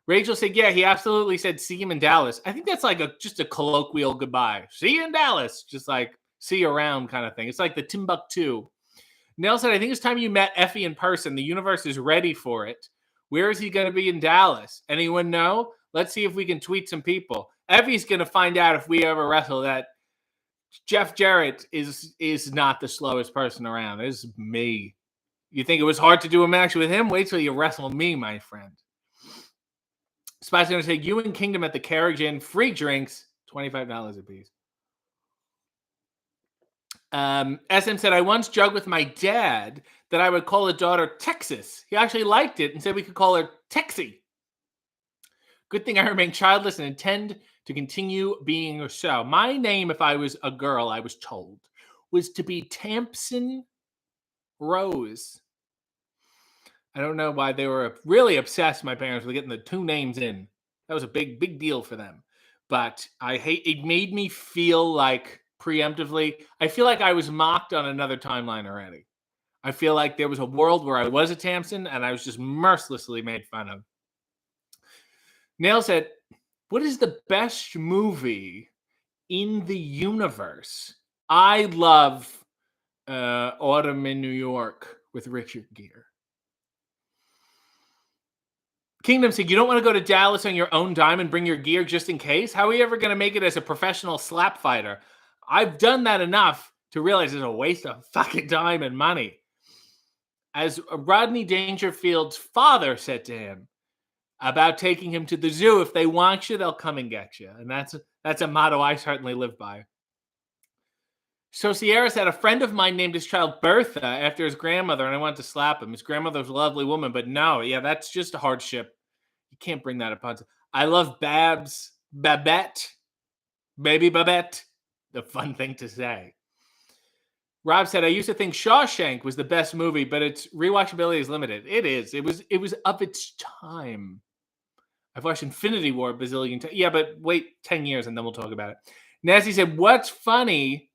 Rachel said, yeah, he absolutely said see him in Dallas. I think that's like just a colloquial goodbye. See you in Dallas. Just like see you around kind of thing. It's like the Timbuktu. Neil said, I think it's time you met Effie in person. The universe is ready for it. Where is he going to be in Dallas? Anyone know? Let's see if we can tweet some people. Effie's going to find out if we ever wrestle that Jeff Jarrett is not the slowest person around. It's me. You think it was hard to do a match with him? Wait till you wrestle me, my friend. Spot's going to say, you and Kingdom at the Carriage Inn. Free drinks. $25 a piece. SM said, I once joked with my dad that I would call a daughter Texas. He actually liked it and said we could call her Texie. Good thing I remain childless and intend to continue being so. My name, if I was a girl, I was told, was to be Tamsin Rose. I don't know why they were really obsessed, my parents, with getting the two names in. That was a big deal for them. But it made me feel like preemptively, I feel like I was mocked on another timeline already. I feel like there was a world where I was a Tamsin and I was just mercilessly made fun of. Nail said, what is the best movie in the universe? I love Autumn in New York with Richard Gere. Kingdom said, you don't want to go to Dallas on your own dime and bring your gear just in case? How are you ever going to make it as a professional slap fighter? I've done that enough to realize it's a waste of fucking time and money. As Rodney Dangerfield's father said to him about taking him to the zoo, if they want you, they'll come and get you. And that's a motto I certainly live by. So Sierra said, a friend of mine named his child Bertha after his grandmother, and I wanted to slap him. His grandmother was a lovely woman, but no, yeah, that's just a hardship. You can't bring that upon. I love Babette, baby Babette. The fun thing to say. Rob said, I used to think Shawshank was the best movie, but its rewatchability is limited. It is. It was of its time. I've watched Infinity War a bazillion times. Yeah, but wait 10 years and then we'll talk about it. Nancy said, what's funny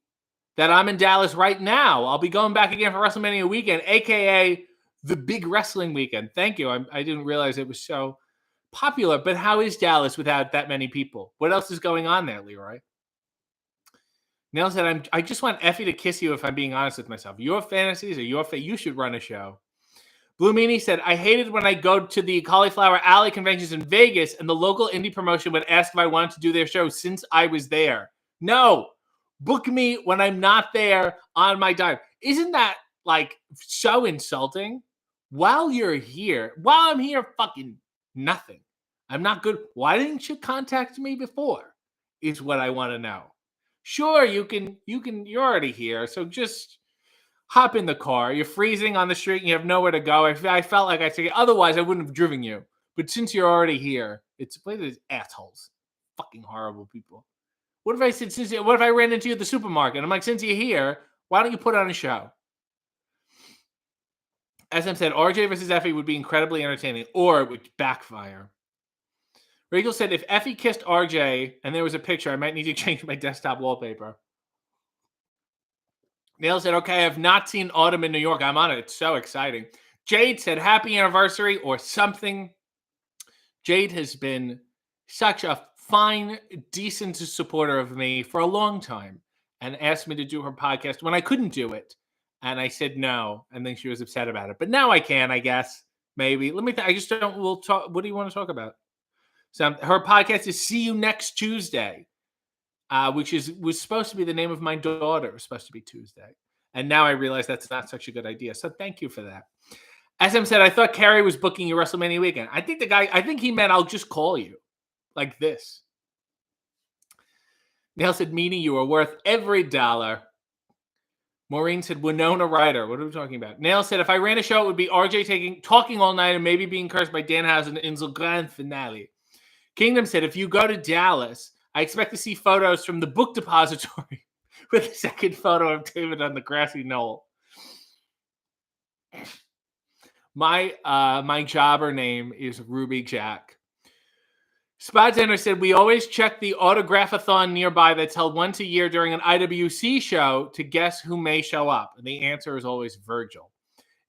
that I'm in Dallas right now? I'll be going back again for WrestleMania weekend, a.k.a. the big wrestling weekend. Thank you. I didn't realize it was so popular. But how is Dallas without that many people? What else is going on there, Leroy? Nell said, I just want Effie to kiss you if I'm being honest with myself. Your fantasies are your you should run a show. Blue Meanie said, I hated when I go to the Cauliflower Alley conventions in Vegas and the local indie promotion would ask if I wanted to do their show since I was there. No, book me when I'm not there on my dime. Isn't that like so insulting? While you're here, while I'm here, fucking nothing. I'm not good. Why didn't you contact me before? Is what I want to know. Sure, you're already here, so just hop in the car. You're freezing on the street and you have nowhere to go. I felt like I said, otherwise I wouldn't have driven you. But since you're already here, it's look at these assholes. Fucking horrible people. What if I said, what if I ran into you at the supermarket? I'm like, since you're here, why don't you put on a show? SM said, RJ versus Effie would be incredibly entertaining, or it would backfire. Regal said, if Effie kissed RJ and there was a picture, I might need to change my desktop wallpaper. Neil said, okay, I have not seen Autumn in New York. I'm on it. It's so exciting. Jade said, happy anniversary or something. Jade has been such a fine, decent supporter of me for a long time and asked me to do her podcast when I couldn't do it. And I said no. And then she was upset about it. But now I can, I guess. Maybe. I just don't, we'll talk. What do you want to talk about? So her podcast is See You Next Tuesday, which was supposed to be the name of my daughter. It was supposed to be Tuesday. And now I realize that's not such a good idea. So thank you for that. SM said, I thought Carrie was booking your WrestleMania weekend. I think he meant I'll just call you like this. Neil said, Meanie, you are worth every dollar. Maureen said, Winona Ryder. What are we talking about? Nail said, if I ran a show, it would be RJ talking all night and maybe being cursed by Danhausen in the grand finale. Kingdom said, if you go to Dallas, I expect to see photos from the book depository with a second photo of David on the grassy knoll. My jobber name is Ruby Jack. Spot Denner said, we always check the autographathon nearby that's held once a year during an IWC show to guess who may show up. And the answer is always Virgil.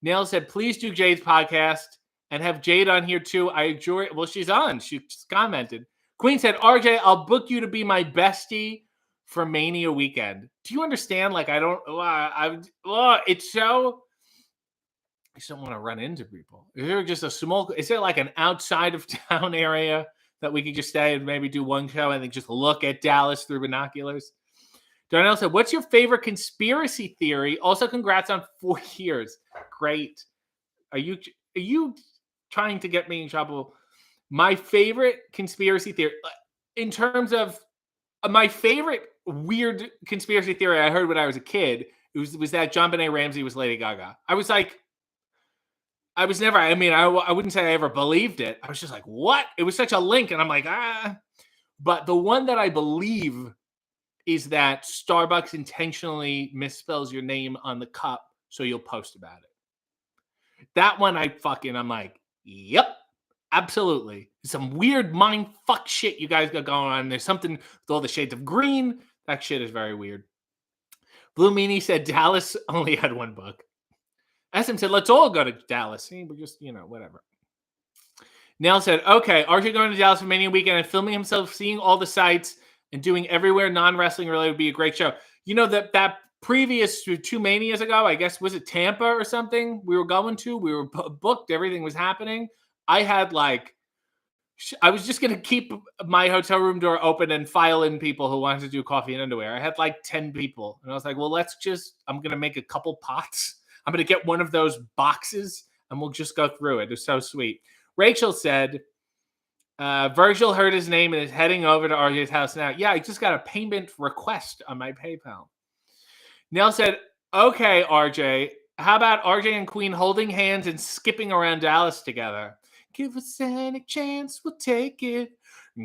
Nail said, please do Jade's podcast and have Jade on here too. I enjoy it. Well, she's on. She commented. Queen said, RJ, I'll book you to be my bestie for Mania weekend. Do you understand? Like, I don't, it's so, I just don't want to run into people. Is there just is there like an outside of town area that we could just stay and maybe do one show and then just look at Dallas through binoculars? Darnell said, what's your favorite conspiracy theory? Also, congrats on 4 years. Great. Are you trying to get me in trouble? My favorite conspiracy theory, in terms of my favorite weird conspiracy theory I heard when I was a kid, was that John Benet Ramsey was Lady Gaga. I was never, I wouldn't say I ever believed it. I was just like, what? It was such a link. And I'm like, But the one that I believe is that Starbucks intentionally misspells your name on the cup so you'll post about it. That one I'm like, yep, absolutely. Some weird mind fuck shit you guys got going on. There's something with all the shades of green. That shit is very weird. Blue Meanie said Dallas only had one book. SM said, let's all go to Dallas. See, we're just, whatever. Nell said, okay, RJ going to Dallas for Mania weekend and filming himself, seeing all the sites and doing everywhere non-wrestling related would be a great show. That previous 2 Manias ago, I guess, was it Tampa or something? We were going to, we were booked. Everything was happening. I had like I was just going to keep my hotel room door open and file in people who wanted to do coffee and underwear. I had like 10 people. And I was like, well, I'm going to make a couple pots. I'm going to get one of those boxes and we'll just go through it. It was so sweet. Rachel said, Virgil heard his name and is heading over to RJ's house now. Yeah, I just got a payment request on my PayPal. Nell said, okay, RJ, how about RJ and Queen holding hands and skipping around Dallas together? Give us any chance, we'll take it.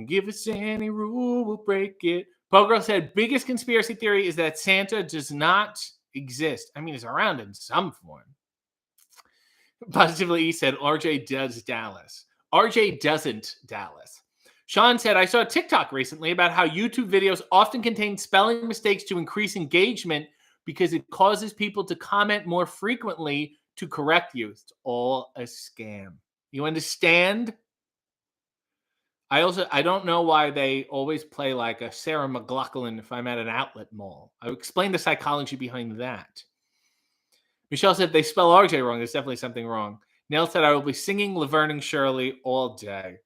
Give us any rule, we'll break it. Pogirl said, biggest conspiracy theory is that Santa does not exist. I mean, he's around in some form. Positively, he said, RJ does Dallas. RJ doesn't Dallas. Sean said, I saw a TikTok recently about how YouTube videos often contain spelling mistakes to increase engagement because it causes people to comment more frequently to correct you. It's all a scam. You understand? I don't know why they always play like a Sarah McLachlan if I'm at an outlet mall. I explained the psychology behind that. Michelle said they spell RJ wrong. There's definitely something wrong. Nell said I will be singing Laverne and Shirley all day.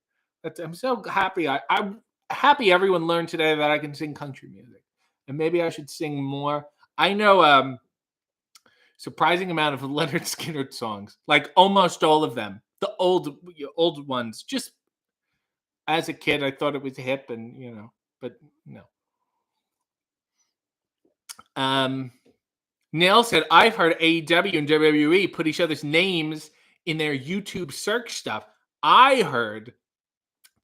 I'm so happy. I'm happy everyone learned today that I can sing country music. And maybe I should sing more. I know surprising amount of Leonard Skinner songs, like almost all of them. The old ones. Just as a kid, I thought it was hip and, but no. Neil said, I've heard AEW and WWE put each other's names in their YouTube search stuff. I heard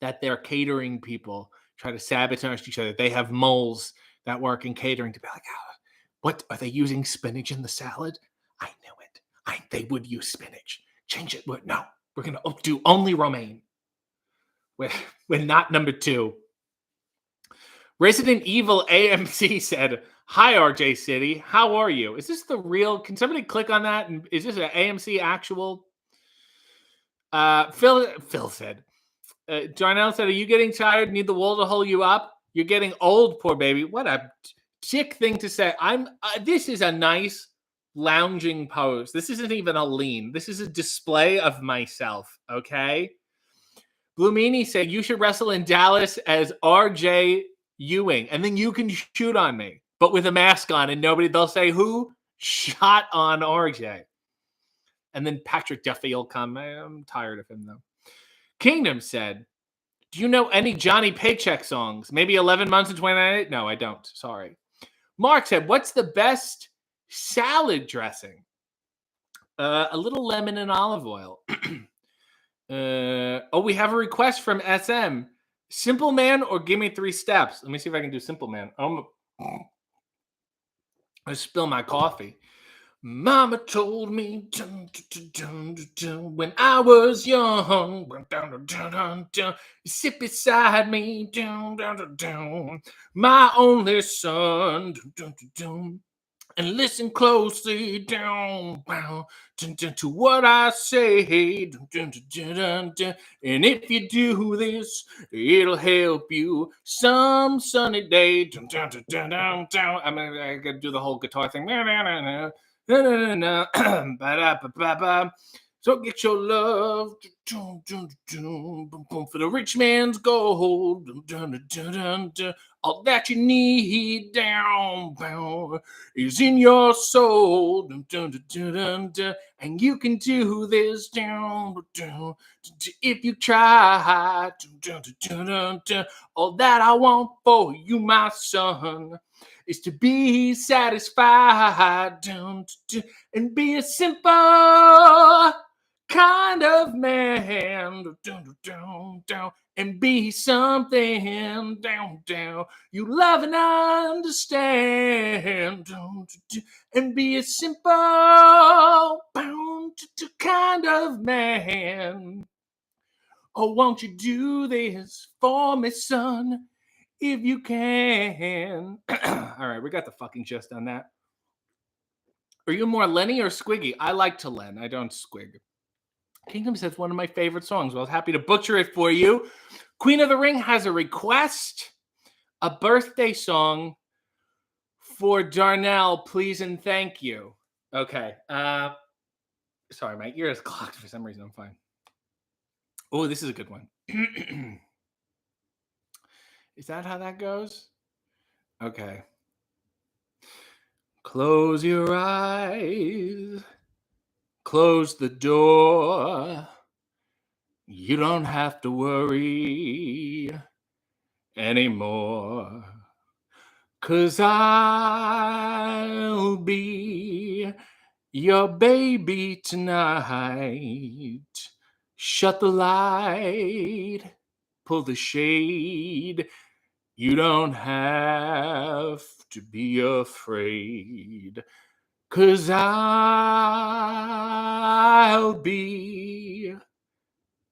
that their catering people try to sabotage each other. They have moles that work in catering to be like, oh, what are they using spinach in the salad? I knew it. They would use spinach. Change it. No, we're going to do only romaine. We're not number 2. Resident Evil AMC said, hi, RJ City. How are you? Is this the real? Can somebody click on that? And is this an AMC actual? Phil said, Darnell said, are you getting tired? Need the wall to hold you up? You're getting old, poor baby. What a chick thing to say. This is a nice lounging pose. This isn't even a lean. This is a display of myself, okay? Blue Meanie said, you should wrestle in Dallas as RJ Ewing, and then you can shoot on me, but with a mask on, and they'll say, who shot on RJ? And then Patrick Duffy will come. I'm tired of him, though. Kingdom said, do you know any Johnny Paycheck songs? Maybe 11 months and 29? No, I don't. Sorry. Mark said, what's the best salad dressing? A little lemon and olive oil. We have a request from SM. Simple Man or Give Me 3 Steps? Let me see if I can do Simple Man. I spill my coffee. Mama told me when I was young, sit beside me, my only son, and listen closely to what I say. And if you do this, it'll help you some sunny day. I gotta do the whole guitar thing. So get your love for the rich man's gold. All that you need down is in your soul. And you can do this if you try. All that I want for you, my son, is to be satisfied and be a simple kind of man and be something you love and understand and be a simple kind of man. Oh, won't you do this for me, son, if you can? All right, we got the fucking gist on that. Are you more Lenny or Squiggy? I like to Len. I don't squig. Kingdom says one of my favorite songs. Well, I was happy to butcher it for you. Queen of the Ring has a request, a birthday song for Darnell, please and thank you. Okay. Sorry, my ear is clogged for some reason. I'm fine. Oh, this is a good one. Is that how that goes? Okay. Close your eyes. Close the door. You don't have to worry anymore. 'Cause I'll be your baby tonight. Shut the light, pull the shade. You don't have to be afraid. 'Cause I'll be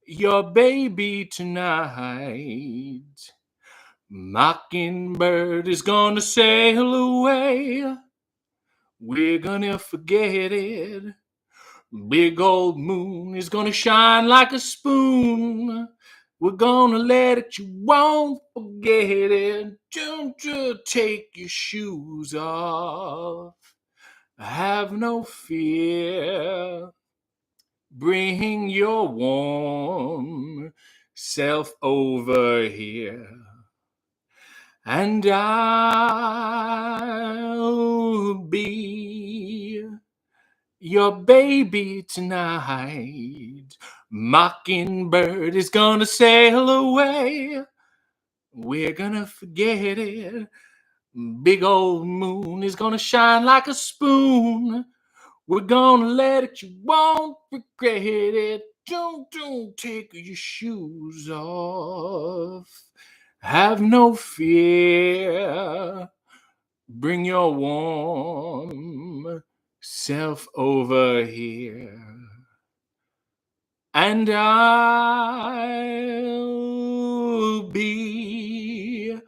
your baby tonight. Mockingbird is gonna sail away. We're gonna forget it. Big old moon is gonna shine like a spoon. We're gonna let it, you won't forget it. Don't you take your shoes off. Have no fear. Bring your warm self over here. And I'll be your baby tonight. Mockingbird is gonna sail away. We're gonna forget it. Big old moon is gonna shine like a spoon. We're gonna let it, you won't regret it. Don't take your shoes off. Have no fear. Bring your warm self over here. And I'll be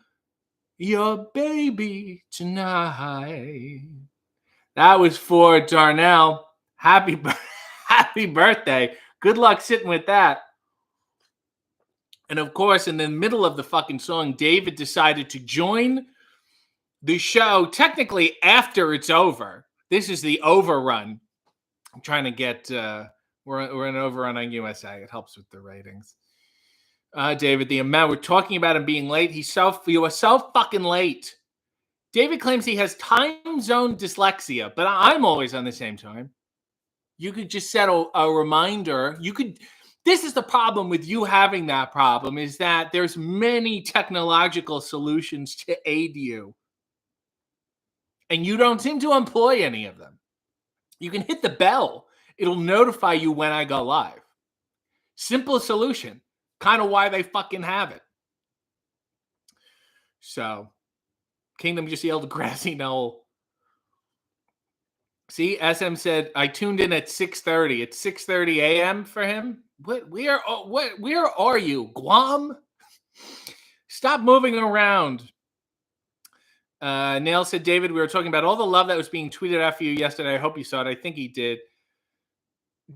your baby tonight. That was for Darnell. Happy birthday. Good luck sitting with that. And of course, in the middle of the fucking song, David decided to join the show technically after it's over. This is the overrun. I'm trying to get, we're an overrun on USA. It helps with the ratings. David, the amount we're talking about him being late, you were so fucking late. David claims he has time zone dyslexia, but I'm always on the same time. You could just set a reminder. This is the problem with you having that problem, is that there's many technological solutions to aid you. And you don't seem to employ any of them. You can hit the bell. It'll notify you when I go live. Simple solution. Kind of why they fucking have it. So, Kingdom just yelled Grassy Knoll. See, SM said, I tuned in at 6:30. It's 6:30 a.m. for him. Where are you? Guam? Stop moving around. Nail said, David, we were talking about all the love that was being tweeted after you yesterday. I hope you saw it. I think he did.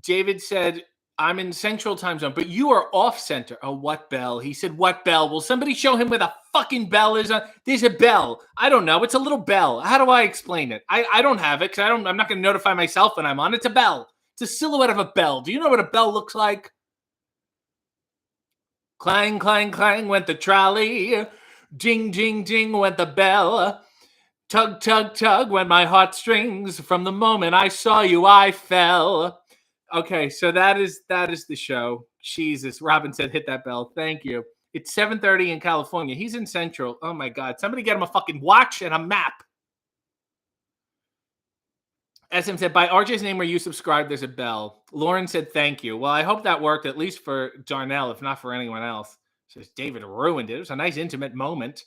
David said, I'm in Central Time Zone, but you are off center. Oh, what bell? He said, what bell? Will somebody show him where the fucking bell is? There's a bell. I don't know. It's a little bell. How do I explain it? I don't have it because I'm not going to notify myself when I'm on. It's a bell. It's a silhouette of a bell. Do you know what a bell looks like? Clang, clang, clang went the trolley. Ding, ding, ding went the bell. Tug, tug, tug went my heartstrings. From the moment I saw you, I fell. Okay, so that is the show. Jesus, Robin said, hit that bell. Thank you. It's 7:30 in California. He's in Central. Oh my God. Somebody get him a fucking watch and a map. SM said, by RJ's name where you subscribe, there's a bell. Lauren said, thank you. Well, I hope that worked, at least for Darnell, if not for anyone else. Says, David ruined it. It was a nice intimate moment.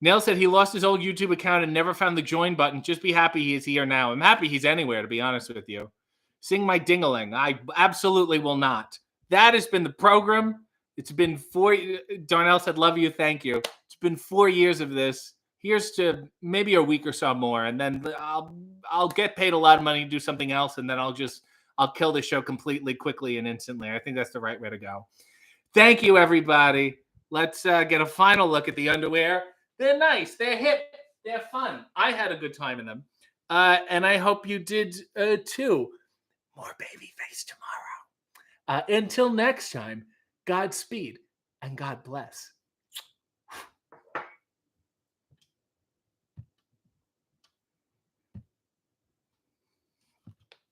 Nell said he lost his old YouTube account and never found the join button. Just be happy he is here now. I'm happy he's anywhere, to be honest with you. Sing my ding-a-ling. I absolutely will not. That has been the program. It's been 4. Darnell said, love you, thank you. It's been 4 years of this. Here's to maybe a week or so more, and then I'll get paid a lot of money to do something else, and then I'll kill the show completely, quickly, and instantly. I think that's the right way to go. Thank you, everybody. Let's get a final look at the underwear. They're nice. They're hip. They're fun. I had a good time in them, and I hope you did too. More baby face tomorrow. Until next time, Godspeed and God bless.